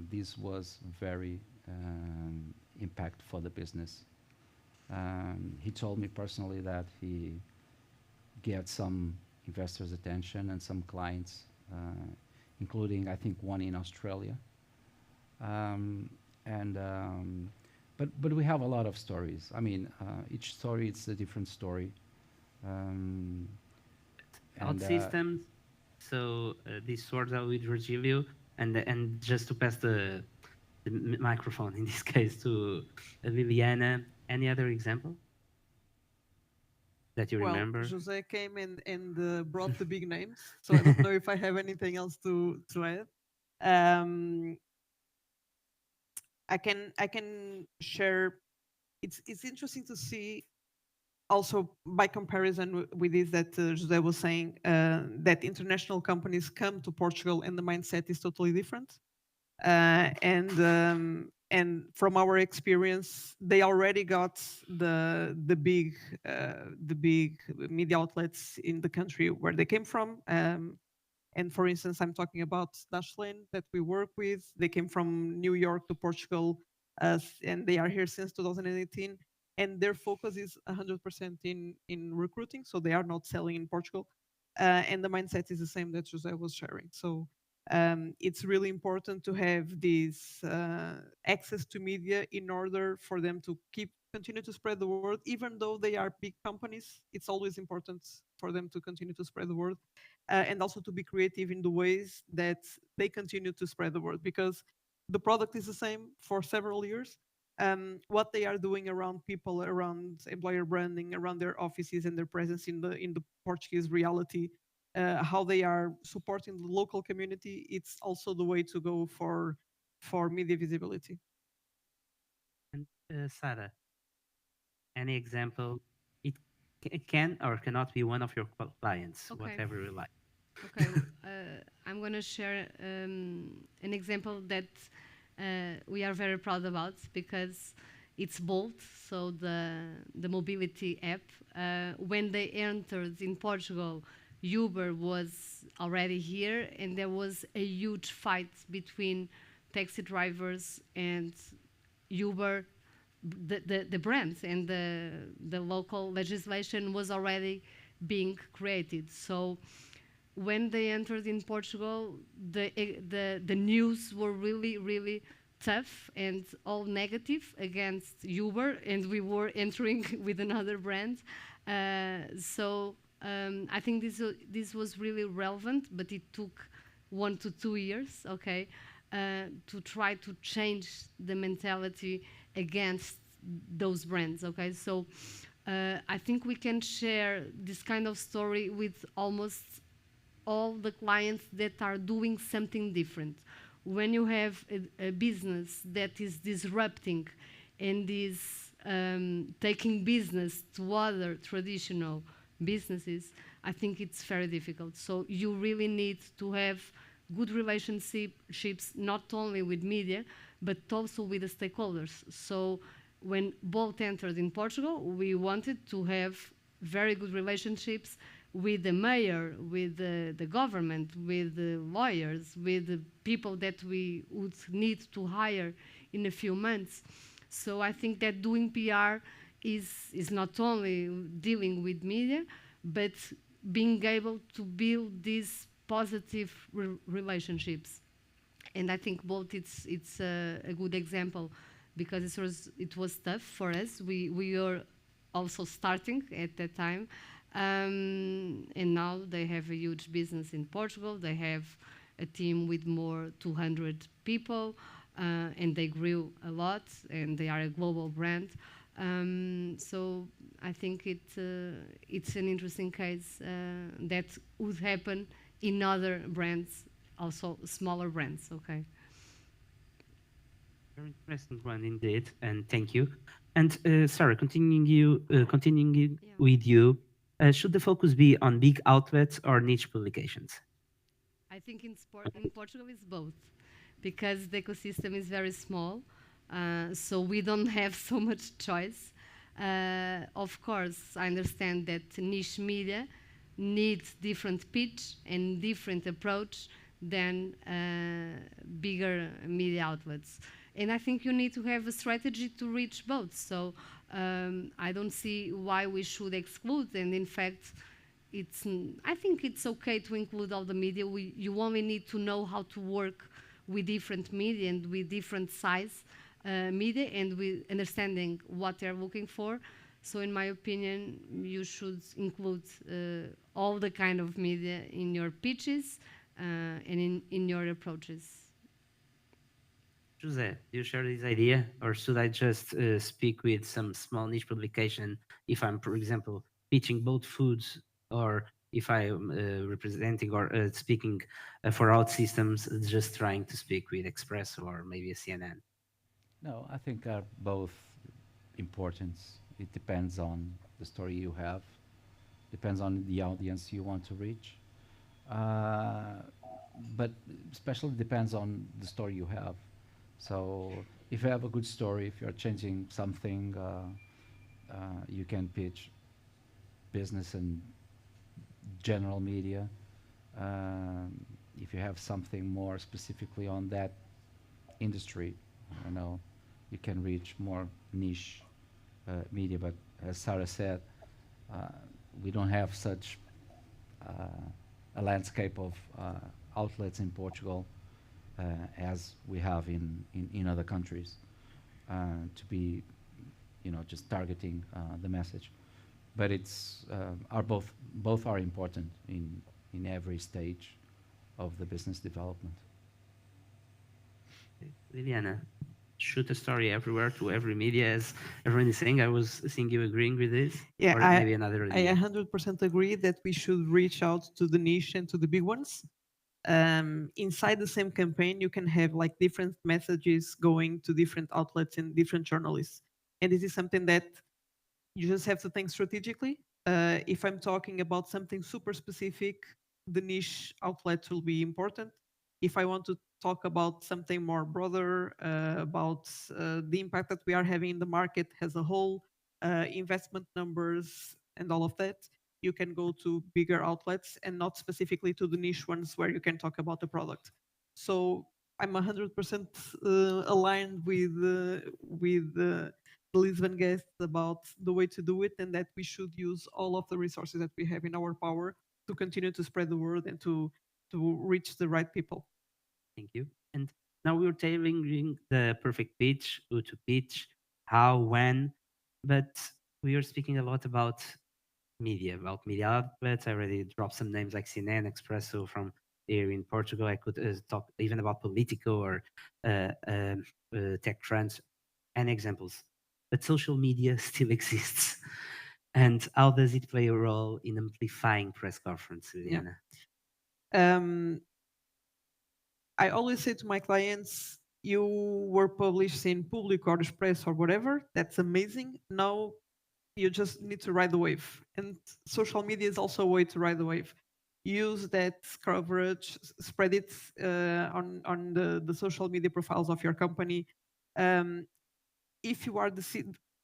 this was very impact for the business. He told me personally that he get some investors' attention and some clients, including I think one in Australia. But we have a lot of stories. I mean, each story it's a different story. Systems. So these swords are with Virgilio, and just to pass the microphone in this case to Liliana. Any other example that you remember? Well, Jose came and brought the big names, so I don't know if I have anything else to add. I can share. It's interesting to see also by comparison with this that Jose was saying that international companies come to Portugal and the mindset is totally different. And from our experience, they already got the big media outlets in the country where they came from. And for instance, I'm talking about Dashlane that we work with. They came from New York to Portugal, and they are here since 2018. And their focus is 100% in recruiting, so they are not selling in Portugal. And the mindset is the same that Jose was sharing. So it's really important to have this access to media in order for them to continue to spread the word. Even though they are big companies, it's always important for them to continue to spread the word, and also to be creative in the ways that they continue to spread the word, because the product is the same for several years. What they are doing around people, around employer branding, around their offices and their presence in the Portuguese reality, how they are supporting the local community, it's also the way to go for media visibility. And Sarah, any example? It can or cannot be one of your clients, Okay. whatever you like. Okay, I'm going to share an example that we are very proud about because it's Bolt, so the mobility app. When they entered in Portugal, Uber was already here, and there was a huge fight between taxi drivers and Uber, the brands, and the local legislation was already being created. So when they entered in Portugal, the news were really tough and all negative against Uber, and we were entering with another brand. I think this was really relevant, but it took 1 to 2 years, okay, to try to change the mentality against those brands, okay? So I think we can share this kind of story with almost all the clients that are doing something different. When you have a business that is disrupting and is taking business to other traditional businesses, I think it's very difficult. So you really need to have good relationships, not only with media, but also with the stakeholders. So when Bolt entered in Portugal, we wanted to have very good relationships with the mayor, with the government, with the lawyers, with the people that we would need to hire in a few months. So I think that doing PR is not only dealing with media, but being able to build these positive relationships. And I think Bolt, it's a good example, because it was tough for us. We were also starting at that time. And now they have a huge business in Portugal. They have a team with more 200 people, and they grew a lot, and they are a global brand. So I think it's an interesting case that would happen in other brands, also smaller brands. Okay. Very interesting one indeed, and thank you. And Sarah, continuing Yeah. with you, should the focus be on big outlets or niche publications? I think in Portugal it's both, because the ecosystem is very small, so we don't have so much choice. Of course, I understand that niche media needs different pitch and different approach than bigger media outlets. And I think you need to have a strategy to reach both. So I don't see why we should exclude. And in fact, I think it's okay to include all the media. You only need to know how to work with different media and with different size media and with understanding what they're looking for. So in my opinion, you should include all the kind of media in your pitches and in your approaches. Jose, do you share this idea, or should I just speak with some small niche publication if I'm, for example, pitching both foods, or if I'm representing or speaking for out systems, just trying to speak with Express or maybe a CNN? No, I think are both important. It depends on the story you have, depends on the audience you want to reach, uh, but especially depends on the story you have. So if you have a good story, if you're changing something, you can pitch business and general media. If you have something more specifically on that industry, I know you can reach more niche media. But as Sarah said, uh, we don't have such a landscape of outlets in Portugal as we have in other countries to be, just targeting the message. But it's are both are important in every stage of the business development. Liliana, shoot a story everywhere to every media, as everyone is saying. I was seeing you agreeing with this, Yeah, or maybe another I idea. 100% agree that we should reach out to the niche and to the big ones. Inside the same campaign, you can have like different messages going to different outlets and different journalists. And this is something that you just have to think strategically. If I'm talking about something super specific, the niche outlet will be important. If I want to talk about something more broader, about the impact that we are having in the market as a whole, investment numbers, and all of that, you can go to bigger outlets and not specifically to the niche ones where you can talk about the product. So I'm 100% aligned with the Lisbon guests about the way to do it, and that we should use all of the resources that we have in our power to continue to spread the word and to reach the right people. Thank you. And now we're tailoring the perfect pitch, who to pitch, how, when, but we are speaking a lot about media outlets. I already dropped some names like CNN, Expresso from here in Portugal. I could talk even about Politico or Tech Trends and examples. But social media still exists. And how does it play a role in amplifying press conference, Liliana? Um, I always say to my clients, you were published in Public or Express or whatever. That's amazing. Now you just need to ride the wave. And social media is also a way to ride the wave. Use that coverage, spread it on the social media profiles of your company. Um, if you are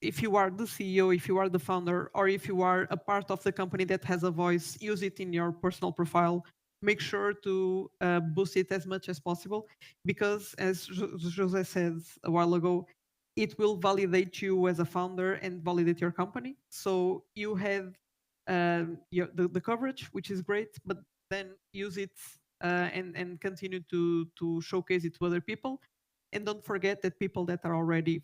if you are the CEO, if you are the founder, or if you are a part of the company that has a voice, use it in your personal profile. Make sure to boost it as much as possible, because as Jose said a while ago, it will validate you as a founder and validate your company. So you have the coverage, which is great, but then use it and continue to showcase it to other people. And don't forget that people that are already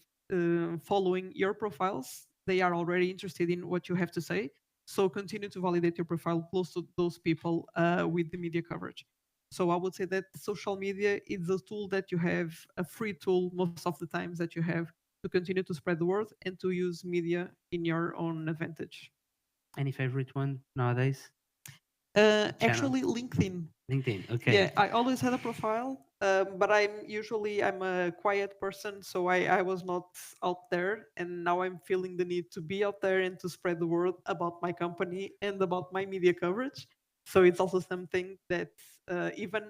following your profiles, they are already interested in what you have to say. So continue to validate your profile close to those people with the media coverage. So I would say that social media is a tool that you have, a free tool most of the times that you have to continue to spread the word and to use media in your own advantage. Any favorite one nowadays? Channel? Actually, LinkedIn. LinkedIn. Okay. Yeah, I always had a profile, but I'm a quiet person, so I was not out there, and now I'm feeling the need to be out there and to spread the word about my company and about my media coverage. So it's also something that even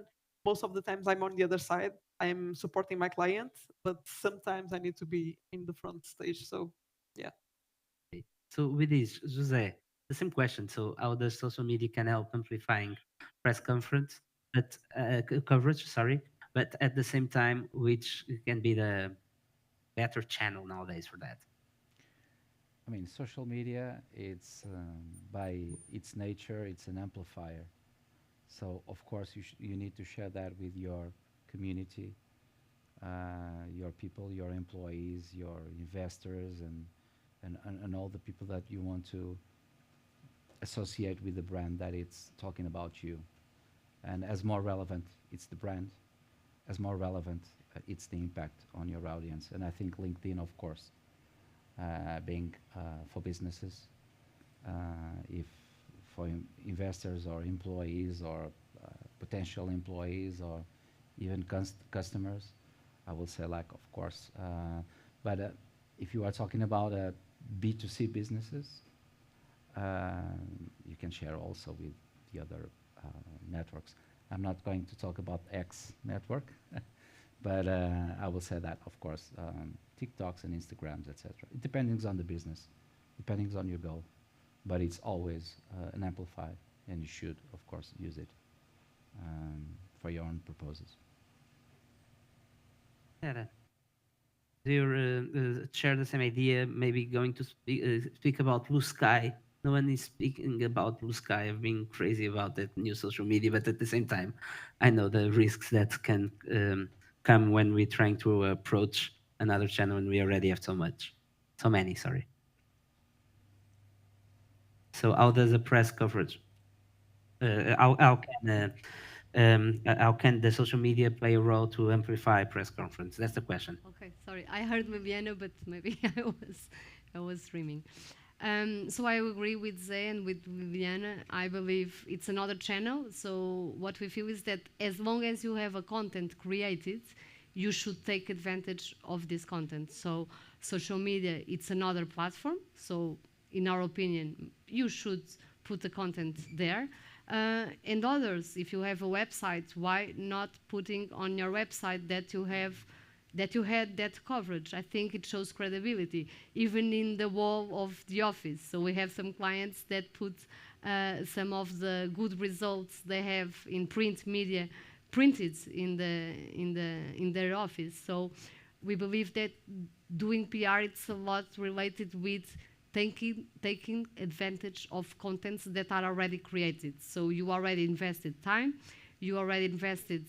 most of the times I'm on the other side, I'm supporting my clients, but sometimes I need to be in the front stage. So yeah. So with this, Jose, the same question. So how does social media can help amplifying press conference, but coverage? Sorry, but at the same time, which can be the better channel nowadays for that? I mean, social media, it's by its nature, it's an amplifier. So of course you need to share that with your community, your people, your employees, your investors, and all the people that you want to associate with the brand that it's talking about you. And as more relevant, it's the brand. As more relevant, it's the impact on your audience. And I think LinkedIn, of course, being for businesses, if for investors or employees or potential employees or even customers, I will say like, of course. But if you are talking about B2C businesses, you can share also with the other networks. I'm not going to talk about X network, but I will say that, of course, TikToks and Instagrams, etc. It depends on the business, depending on your goal, but it's always an amplifier, and you should, of course, use it for your own purposes. Yeah. Do you share the same idea? Maybe going to speak about blue sky. No one is speaking about blue sky. I've been crazy about that new social media, but at the same time, I know the risks that can come when we're trying to approach another channel and we already have so many. Sorry. So how does a press coverage? How can the social media play a role to amplify press conference? That's the question. Okay, sorry. I heard Madalena, but maybe I was streaming. So I agree with Zé and with Viviana. I believe it's another channel. So what we feel is that as long as you have a content created, you should take advantage of this content. So social media, it's another platform. So in our opinion, you should put the content there. And others, if you have a website, why not putting on your website that you had that coverage? I think it shows credibility, even in the wall of the office. So we have some clients that put some of the good results they have in print media printed in their office. So we believe that doing PR, it's a lot related with taking advantage of contents that are already created. So you already invested time, you already invested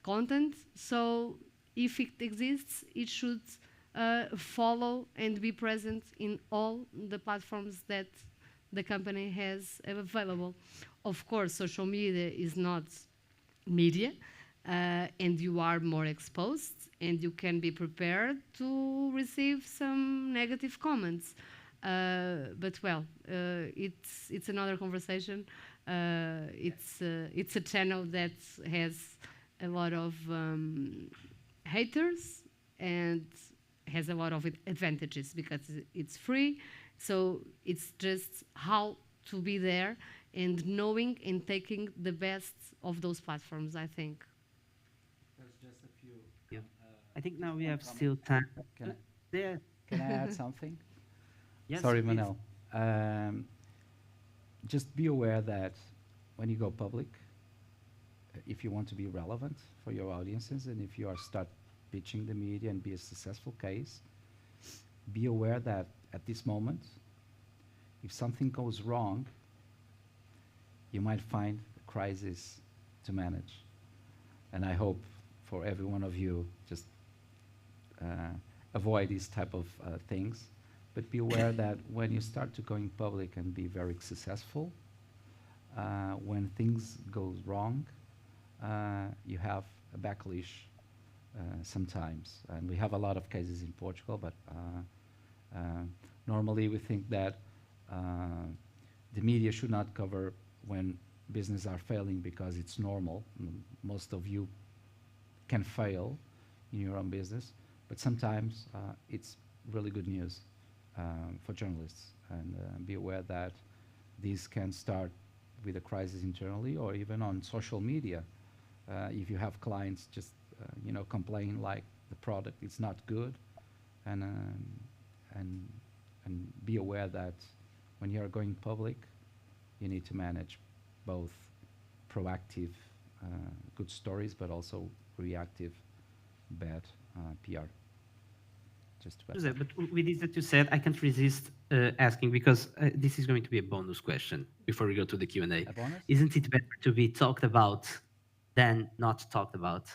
content. So if it exists, it should follow and be present in all the platforms that the company has available. Of course, social media is not media, and you are more exposed, and you can be prepared to receive some negative comments. But well, it's another conversation. It's a channel that has a lot of haters and has a lot of advantages because it's free. So it's just how to be there and knowing and taking the best of those platforms, I think. There's just a few. Yeah. I think now we have still time. Can Yeah. Can I add something? Yes, Sorry, please. Manel. Just be aware that when you go public, if you want to be relevant for your audiences and if you are start pitching the media and be a successful case, be aware that at this moment, if something goes wrong, you might find a crisis to manage. And I hope for every one of you, just avoid these type of things, But be aware that when you start to going public and be very successful, when things go wrong, you have a backlash sometimes. And we have a lot of cases in Portugal, but normally we think that the media should not cover when businesses are failing because it's normal. Most of you can fail in your own business, but sometimes it's really good news for journalists. And be aware that this can start with a crisis internally or even on social media. If you have clients just complain like the product is not good, and be aware that when you are going public, you need to manage both proactive good stories, but also reactive bad PR. Just to José, but with this that you said, I can't resist asking, because this is going to be a bonus question before we go to the Q&A. A bonus? Isn't it better to be talked about than not talked about?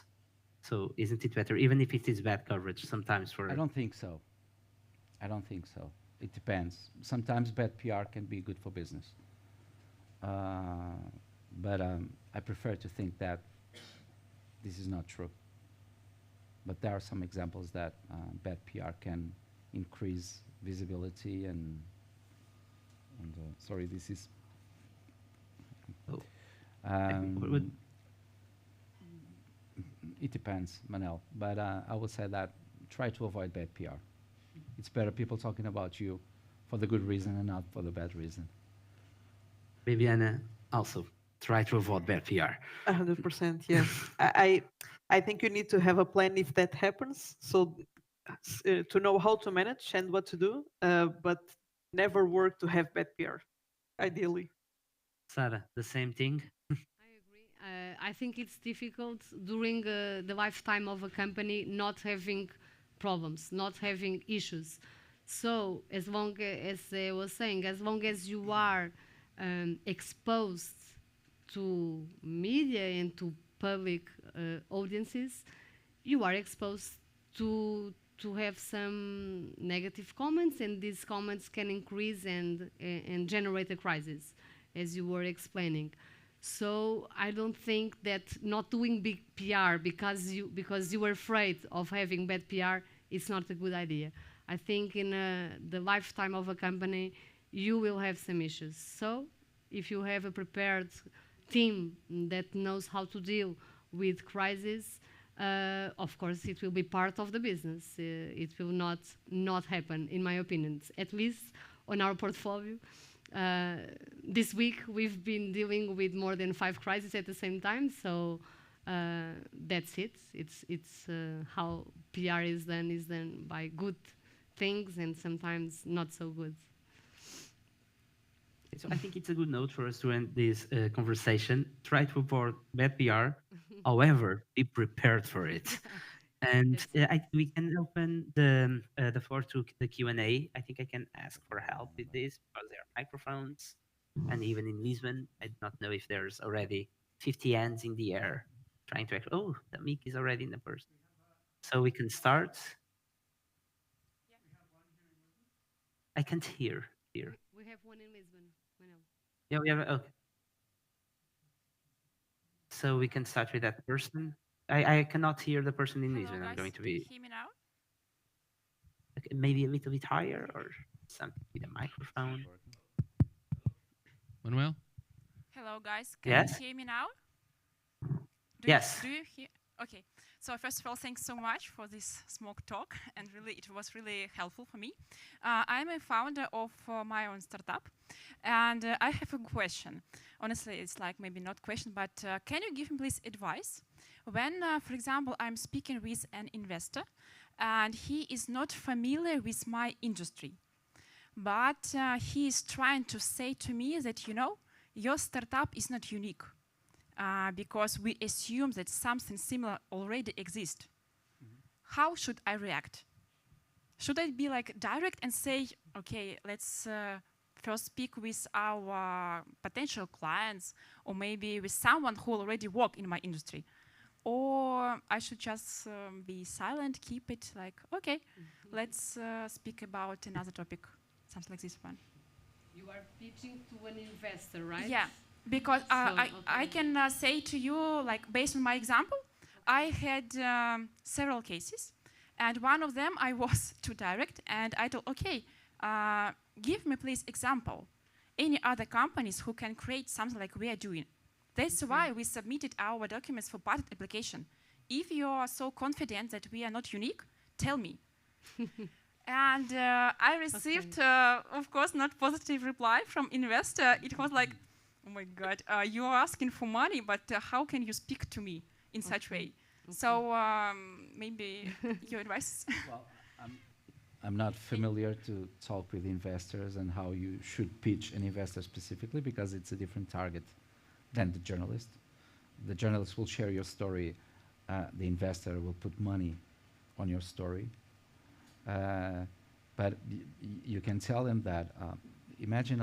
So isn't it better, even if it is bad coverage sometimes for... I don't think so. I don't think so. It depends. Sometimes bad PR can be good for business. But I prefer to think that this is not true. But there are some examples that bad PR can increase visibility and sorry, this is... it depends, Manel. But I would say that try to avoid bad PR. It's better people talking about you for the good reason and not for the bad reason. Viviana, also try to avoid bad PR. 100%, yes. I think you need to have a plan if that happens, so to know how to manage and what to do, but never work to have bad PR, ideally. Sarah, the same thing? I agree. I think it's difficult during the lifetime of a company not having problems, not having issues. So as long as I was saying, as long as you are exposed to media and to public audiences, you are exposed to have some negative comments, and these comments can increase and generate a crisis, as you were explaining. So I don't think that not doing big PR because you were afraid of having bad PR is not a good idea. I think in the lifetime of a company, you will have some issues. So if you have a prepared team that knows how to deal with crises, of course it will be part of the business. It will not happen, in my opinion, at least on our portfolio. This week we've been dealing with more than 5 crises at the same time, so that's it. It's how PR is done by good things and sometimes not so good. So I think it's a good note for us to end this conversation. Try to avoid bad PR, however, be prepared for it. And we can open the floor to the Q&A. I think I can ask for help with this because there are microphones, and even in Lisbon, I do not know if there's already 50 hands in the air trying to. Oh, the mic is already in the person. So we can start. I can't hear here. We have one in Lisbon. Yeah, we have. Okay. So we can start with that person. I cannot hear the person in Lisbon. I'm going to be. Can you hear me now? Okay, maybe a little bit higher or something with a microphone. Manuel? Hello, guys. Can Yes? you hear me now? Yes. Do you hear? Okay. So first of all, thanks so much for this small talk, and really, it was really helpful for me. I'm a founder of my own startup, and I have a question. Honestly, it's like maybe not question, but can you give me please advice when, for example, I'm speaking with an investor, and he is not familiar with my industry, but he is trying to say to me that, you know, your startup is not unique. Because we assume that something similar already exists. How should I react? Should I be like direct and say, okay, let's first speak with our potential clients, or maybe with someone who already work in my industry? or I should just be silent, keep it like, okay, let's speak about another topic, something like this one. You are pitching to an investor, right? Yeah, because I can say to you, like based on my example, I had several cases, and one of them I was too direct, and I told, okay, give me please example, any other companies who can create something like we are doing. That's why we submitted our documents for patent application. If you are so confident that we are not unique, tell me. And I received, of course, not positive reply from investor. It was like, oh my God, you are asking for money, but how can you speak to me in such way? So maybe your advice. Well, I'm not familiar to talk with investors and how you should pitch an investor specifically because it's a different target than the journalist. The journalist will share your story. The investor will put money on your story. But you can tell them that imagine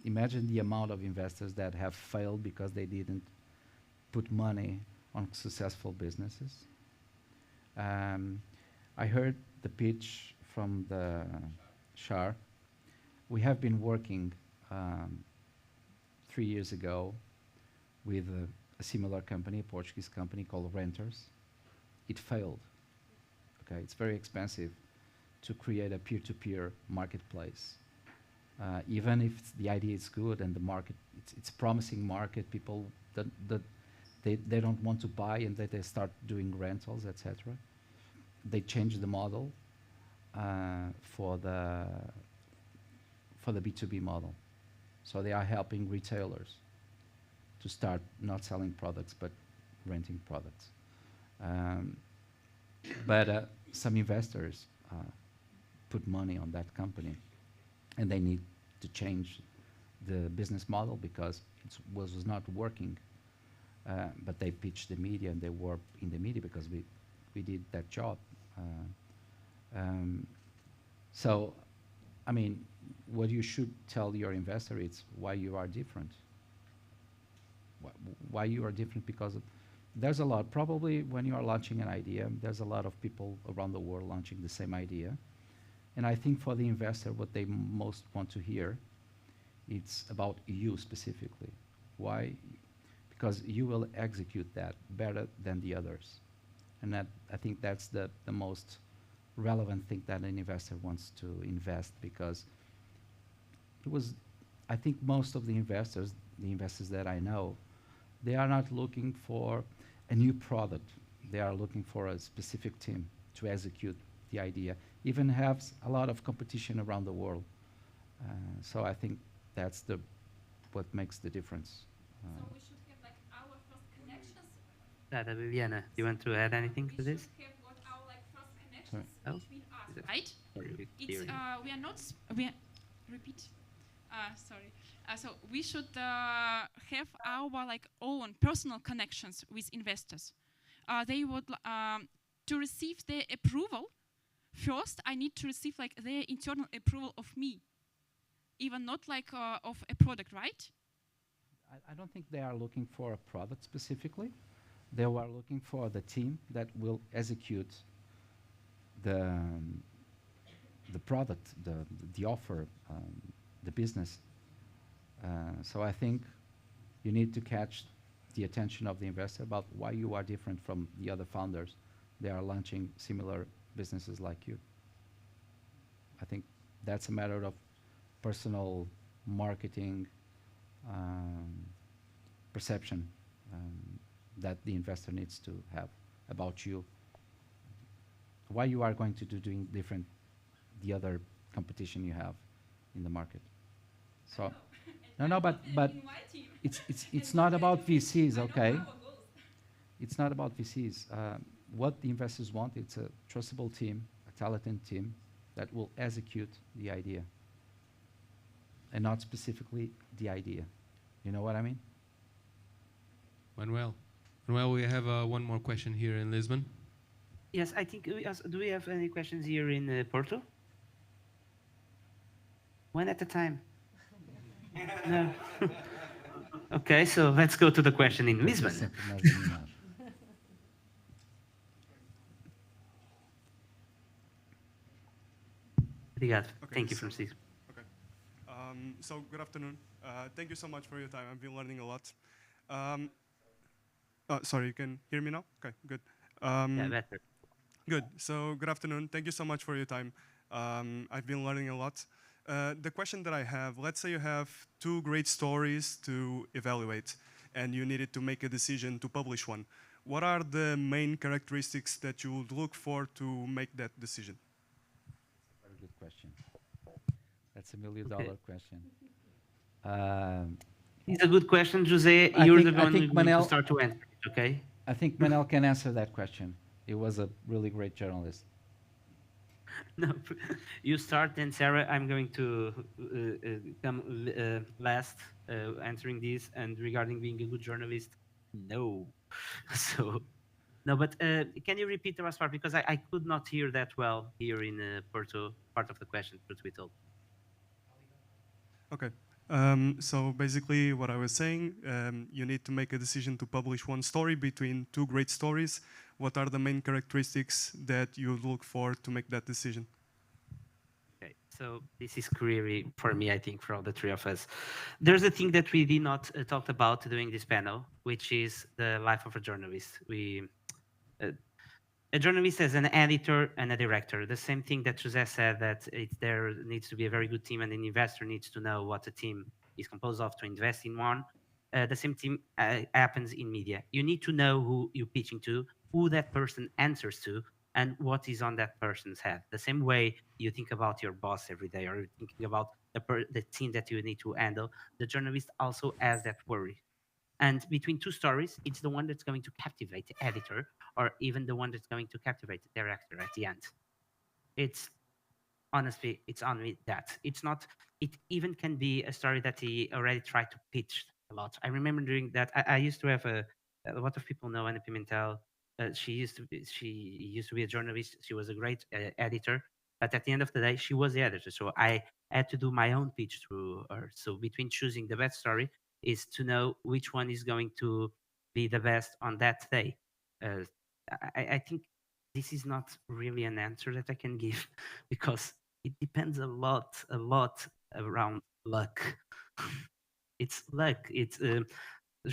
imagine the amount of investors that have failed because they didn't put money on successful businesses. I heard the pitch from the Shar. We have been working 3 years ago with a similar company, a Portuguese company called Renters. It failed. Okay, it's very expensive to create a peer-to-peer marketplace. Even if the idea is good and the market, it's promising market, people they don't want to buy and they start doing rentals, etc. They changed the model for the B2B model. So they are helping retailers to start not selling products but renting products. But some investors put money on that company, and they need to change the business model because it was not working. But they pitched the media, and they were in the media because we did that job. So, I mean, what you should tell your investor is why you are different. Why you are different because there's a lot, probably when you are launching an idea, there's a lot of people around the world launching the same idea. And I think for the investor, what they most want to hear, it's about you specifically. Why? Because you will execute that better than the others. And that, I think that's the most relevant thing that an investor wants to invest, because I think most of the investors that I know, they are not looking for a new product. They are looking for a specific team to execute the idea. Even have a lot of competition around the world. So I think that's what makes the difference. So we should have like our first connections. Liliana, do you want to add anything to this? We should have what our like first connections Sorry. between us, right? Sorry, It's we are not repeat. Sorry. So we should have our like own personal connections with investors. They would to receive their approval. First, I need to receive like their internal approval of me, even not like of a product, right? I don't think they are looking for a product specifically. They are looking for the team that will execute the product, the offer, the business. So I think you need to catch the attention of the investor about why you are different from the other founders. They are launching similar businesses like you. I think that's a matter of personal marketing perception that the investor needs to have about you. Why you are going to do doing different the other competition you have in the market. So no, but it's not about VCs, okay? It's not about VCs. What the investors want, it's a trustable team, a talented team that will execute the idea, and not specifically the idea. You know what I mean? Manuel, we have one more question here in Lisbon. Yes, I think do we have any questions here in Porto? One at a time. No. Okay, so let's go to the question in Lisbon. Obrigado. Okay, Thank you, so, Francisco. okay. So good afternoon. Thank you so much for your time. I've been learning a lot. Sorry, you can hear me now? Okay, good. Yeah, better. Good. So good afternoon. Thank you so much for your time. I've been learning a lot. The question that I have, let's say you have two great stories to evaluate and you needed to make a decision to publish one. What are the main characteristics that you would look for to make that decision? Very good question. That's $1 million question. It's a good question, Jose. I You're think- the I one think who's going to Manel- start to answer it, okay? I think Manel can answer that question. He was a really great journalist. No, you start, then Sarah. I'm going to come last answering this. And regarding being a good journalist, no. So, no, but can you repeat the last part? Because I could not hear that well here in Porto, part of the question, truth be told. Okay. So basically what I was saying, you need to make a decision to publish one story between two great stories. What are the main characteristics that you look for to make that decision? Okay, so this is clearly for me, I think, for all the three of us. There's a thing that we did not talk about during this panel, which is the life of a journalist. A journalist is an editor and a director. The same thing that Jose said, that there needs to be a very good team and an investor needs to know what a team is composed of to invest in one. The same thing happens in media. You need to know who you're pitching to, who that person answers to, and what is on that person's head. The same way you think about your boss every day, or you're thinking about the team that you need to handle, the journalist also has that worry. And between two stories, it's the one that's going to captivate the editor, or even the one that's going to captivate the director at the end. It's honestly, it's only that. It's not, it even can be a story that he already tried to pitch a lot. I remember doing that. I used to have a lot of people know Ana Pimentel. She used to be a journalist. She was a great editor. But at the end of the day, she was the editor. So I had to do my own pitch through her. So between choosing the best story is to know which one is going to be the best on that day. I think this is not really an answer that I can give because it depends a lot around luck. It's luck. It's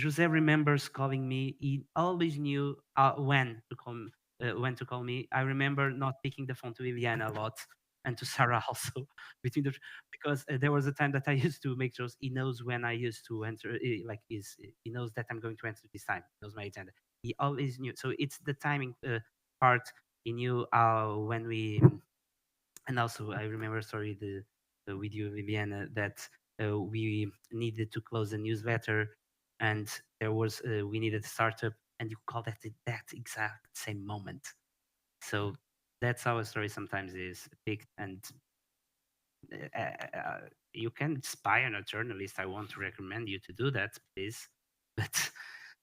Jose remembers calling me. He always knew when to call me. I remember not picking the phone to Viviana a lot and to Sarah also because there was a time that I used to make shows. He knows when I used to answer. He knows that I'm going to answer this time. He knows my agenda. He always knew. So it's the timing part. He knew when we. And also, I remember, sorry, with you, Viviana, that we needed to close a newsletter, and there was we needed a startup, and you called at that exact same moment. So that's how a story sometimes is picked, and you can spy on a journalist. I want to recommend you to do that, please, but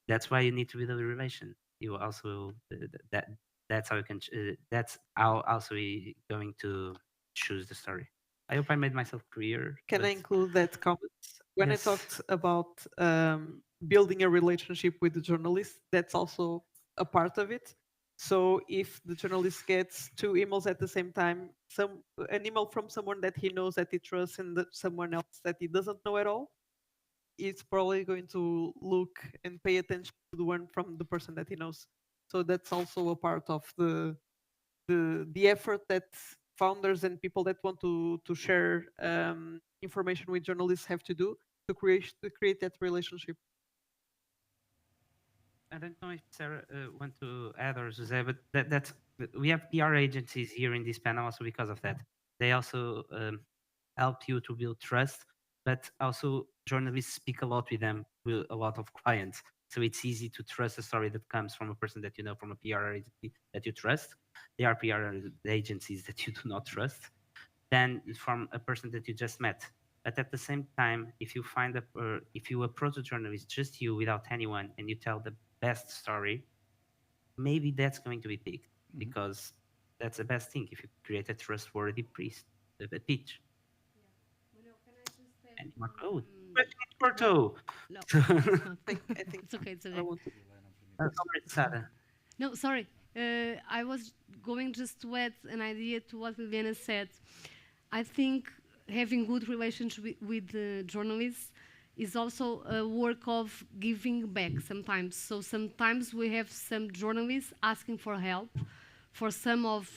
that's why you need to build a relation. You also that's how you can. That's how also we going to choose the story. I hope I made myself clear. Can I include that comment? When Yes. I talked about building a relationship with the journalist, that's also a part of it. So if the journalist gets two emails at the same time, an email from someone that he knows, that he trusts, and someone else that he doesn't know at all, it's probably going to look and pay attention to the one from the person that he knows. So that's also a part of the effort that founders and people that want to share information with journalists have to do to create that relationship. I don't know if Sarah want to add or Jose, but that's we have PR agencies here in this panel also because of that. They also help you to build trust, but also journalists speak a lot with them, with a lot of clients. So it's easy to trust a story that comes from a person that you know, from a PR agency that you trust. There are PR agencies that you do not trust, than from a person that you just met. But at the same time, if you if you approach a journalist, just you without anyone, and you tell the best story, maybe that's going to be picked because that's the best thing if you create a trustworthy pitch. And more code. Porto. No, I think it's okay. It's okay. Sarah. No, sorry. I was going just to add an idea to what Liliana said. I think having good relations with the journalists is also a work of giving back sometimes. So sometimes we have some journalists asking for help for some of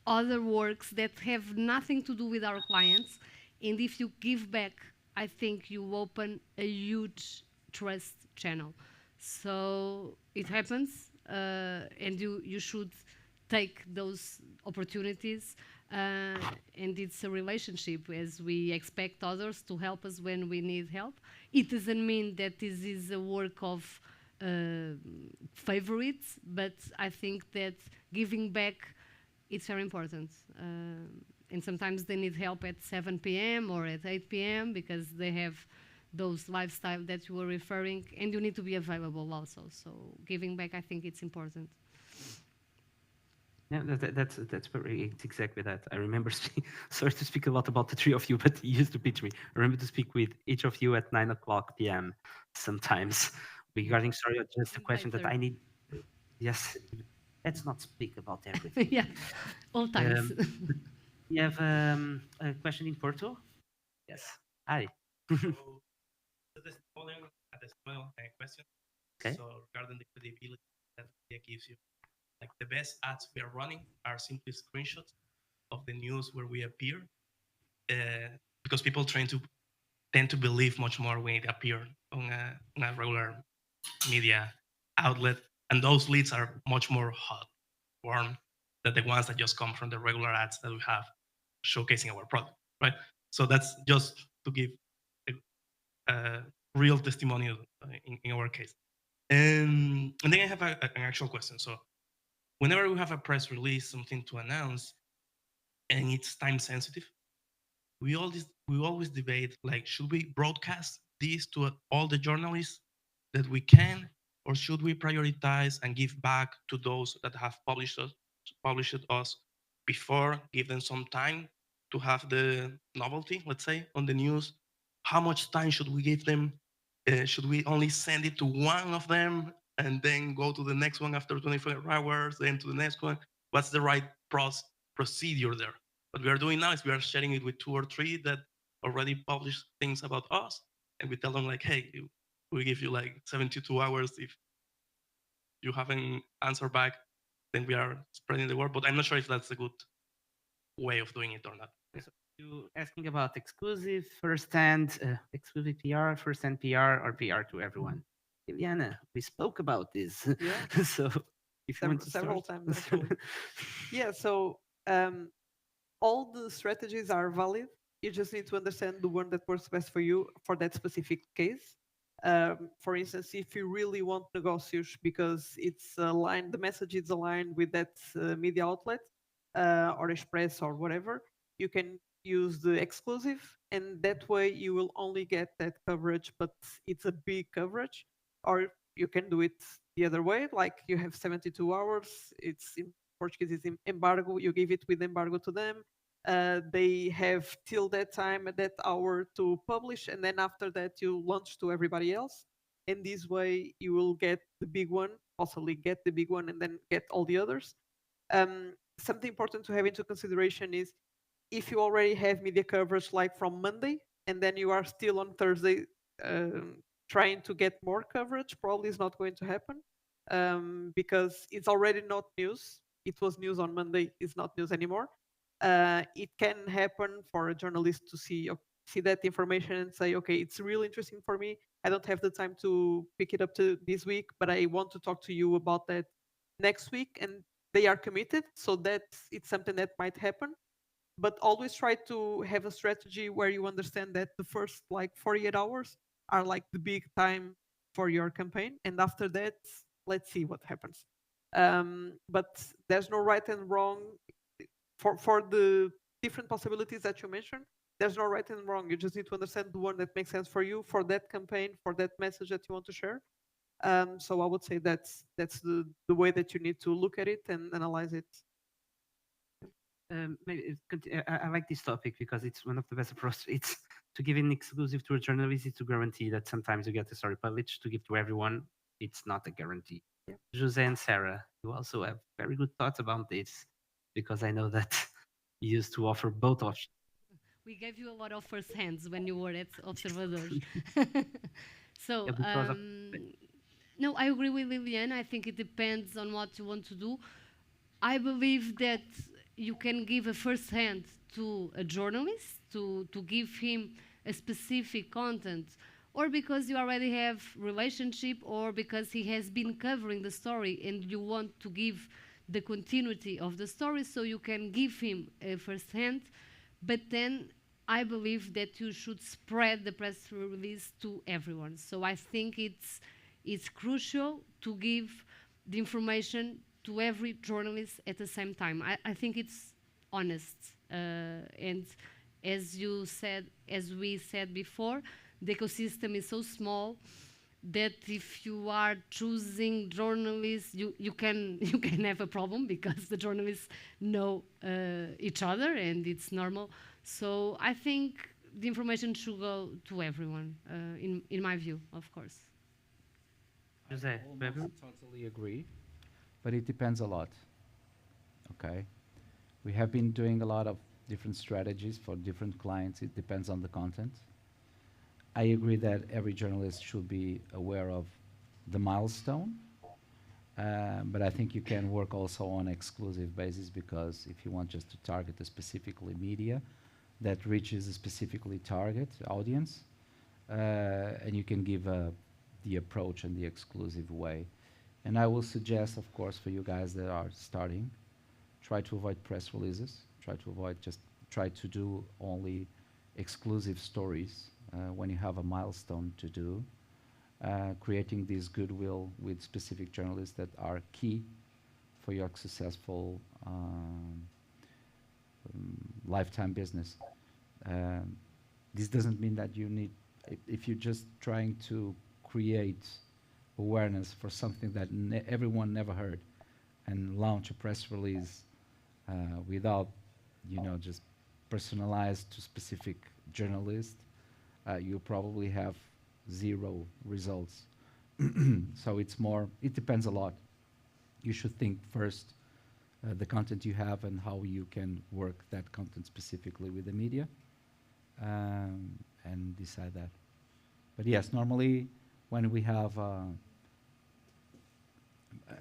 other works that have nothing to do with our clients. And if you give back, I think you open a huge trust channel. So it happens, and you should take those opportunities. And it's a relationship as we expect others to help us when we need help. It doesn't mean that this is a work of favorites, but I think that giving back it's very important. And sometimes they need help at 7 p.m. or at 8 p.m. because they have those lifestyle that you were referring, and you need to be available also. So giving back, I think it's important. Yeah, that's very, it's exactly that. I remember, sorry to speak a lot about the three of you, but you used to pitch me. I remember to speak with each of you at 9 o'clock p.m. sometimes regarding, sorry, just a question that I need. Yes, let's not speak about everything. Yeah, all times. We have a question in Porto. Yes. Hi. A testimonial question. Okay. So regarding the credibility that media gives you, like the best ads we are running are simply screenshots of the news where we appear, because people tend to believe much more when it appear on a regular media outlet, and those leads are much more hot, warm than the ones that just come from the regular ads that we have showcasing our product, right? So that's just to give a real testimonial in our case. And then I have an actual question. So whenever we have a press release, something to announce, and it's time sensitive, we always debate, like, should we broadcast this to all the journalists that we can, or should we prioritize and give back to those that have published us before, give them some time to have the novelty, let's say, on the news? How much time should we give them? Should we only send it to one of them and then go to the next one after 24 hours, then to the next one? What's the right procedure there? What we are doing now is we are sharing it with two or three that already published things about us, and we tell them, like, hey, we give you like 72 hours. If you haven't answered back, then we are spreading the word. But I'm not sure if that's a good way of doing it or not. So you asking about exclusive, first-hand, exclusive PR, first-hand PR, or PR to everyone? Liliana, we spoke about this. Yeah. So if you want to Several start. times actually. Yeah, so all the strategies are valid. You just need to understand the one that works best for you for that specific case. For instance, if you really want negócios because it's aligned, the message is aligned with that media outlet or express or whatever, you can use the exclusive, and that way you will only get that coverage, but it's a big coverage. Or you can do it the other way, like you have 72 hours. It's in Portuguese, it's embargo. You give it with embargo to them. They have till that time, at that hour, to publish, and then after that you launch to everybody else. And this way you will get the big one, possibly get the big one, and then get all the others. Something important to have into consideration is if you already have media coverage like from Monday, and then you are still on Thursday trying to get more coverage, probably is not going to happen because it's already not news. It was news on Monday, it's not news anymore. It can happen for a journalist to see that information and say, okay, it's really interesting for me. I don't have the time to pick it up to this week, but I want to talk to you about that next week. And they are committed, so that it's something that might happen. But always try to have a strategy where you understand that the first like 48 hours are like the big time for your campaign, and after that, let's see what happens. But there's no right and wrong for the different possibilities that you mentioned. There's no right and wrong. You just need to understand the one that makes sense for you, for that campaign, for that message that you want to share. So I would say that's the way that you need to look at it and analyze it. I like this topic because it's one of the best approaches. It's to give an exclusive to a journalist is to guarantee that sometimes you get the story published. To give to everyone, it's not a guarantee. Yeah. Jose and Sarah, you also have very good thoughts about this because I know that you used to offer both options. we gave you a lot of first hands when you were at Observadores. So, no, I agree with Liliana. I think it depends on what you want to do. I believe that you can give a first hand to a journalist to give him a specific content, or because you already have relationship, or because he has been covering the story and you want to give the continuity of the story, so you can give him a first hand. But then I believe that you should spread the press release to everyone. So I think it's crucial to give the information to every journalist at the same time. I think it's honest. And as we said before, the ecosystem is so small that if you are choosing journalists, you can have a problem, because the journalists know each other, and it's normal. So I think the information should go to everyone, in my view, of course. I almost totally agree, but it depends a lot. Okay, we have been doing a lot of different strategies for different clients. It depends on the content. I agree that every journalist should be aware of the milestone, but I think you can work also on exclusive basis, because if you want just to target a specifically media that reaches a specifically target audience, and you can give the approach and the exclusive way. And I will suggest, of course, for you guys that are starting, try to avoid press releases, try to do only exclusive stories when you have a milestone to do, creating this goodwill with specific journalists that are key for your successful lifetime business. This doesn't mean that you need, if you're just trying to create awareness for something that everyone never heard, and launch a press release without, just personalized to specific journalists, you probably have zero results. So it depends a lot. You should think first the content you have and how you can work that content specifically with the media, and decide that. But yes, normally when we have a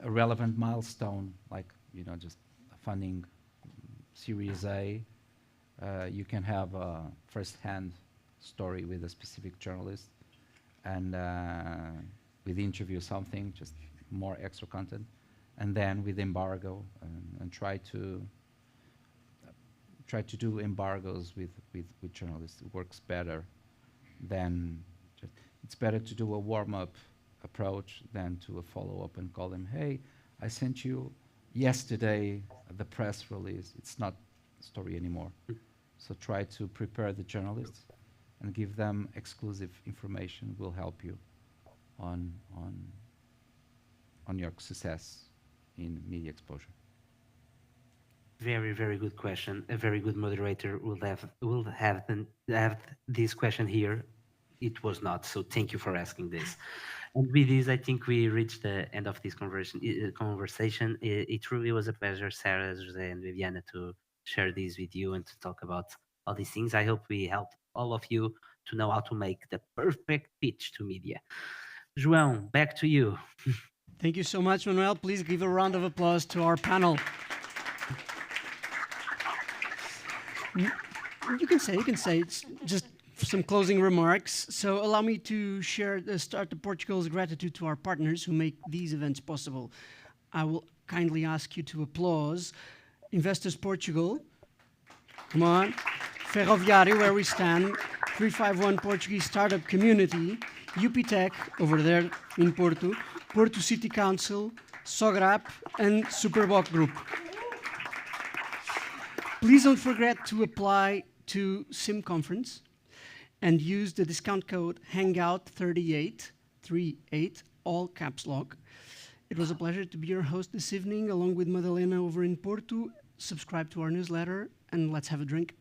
relevant milestone, like just a funding Series A, you can have a first-hand story with a specific journalist, and with interview something, just more extra content, and then with embargo, and try to do embargoes with journalists. It works better than it's better to do a warm-up approach than to a follow-up and call them, hey, I sent you yesterday the press release. It's not a story anymore. So try to prepare the journalists and give them exclusive information. Will help you on your success in media exposure. Very, very good question. A very good moderator will have this question here. It was not, so thank you for asking this. And with this, I think we reached the end of this conversation. It truly was a pleasure, Sarah, Jose, and Viviana, to share this with you and to talk about all these things. I hope we helped all of you to know how to make the perfect pitch to media. João, back to you. Thank you so much, Manuel. Please give a round of applause to our panel. You can say, it's just some closing remarks. So allow me to share the Startup Portugal's gratitude to our partners who make these events possible. I will kindly ask you to applause Investors Portugal, come on, Ferroviário, where we stand, 351 Portuguese Startup Community, UPTech, over there in Porto, Porto City Council, Sograp, and Superboc Group. Please don't forget to apply to SIM Conference and use the discount code Hangout38, 38, all caps lock. It was a pleasure to be your host this evening, along with Madalena over in Porto. Subscribe to our newsletter, and let's have a drink.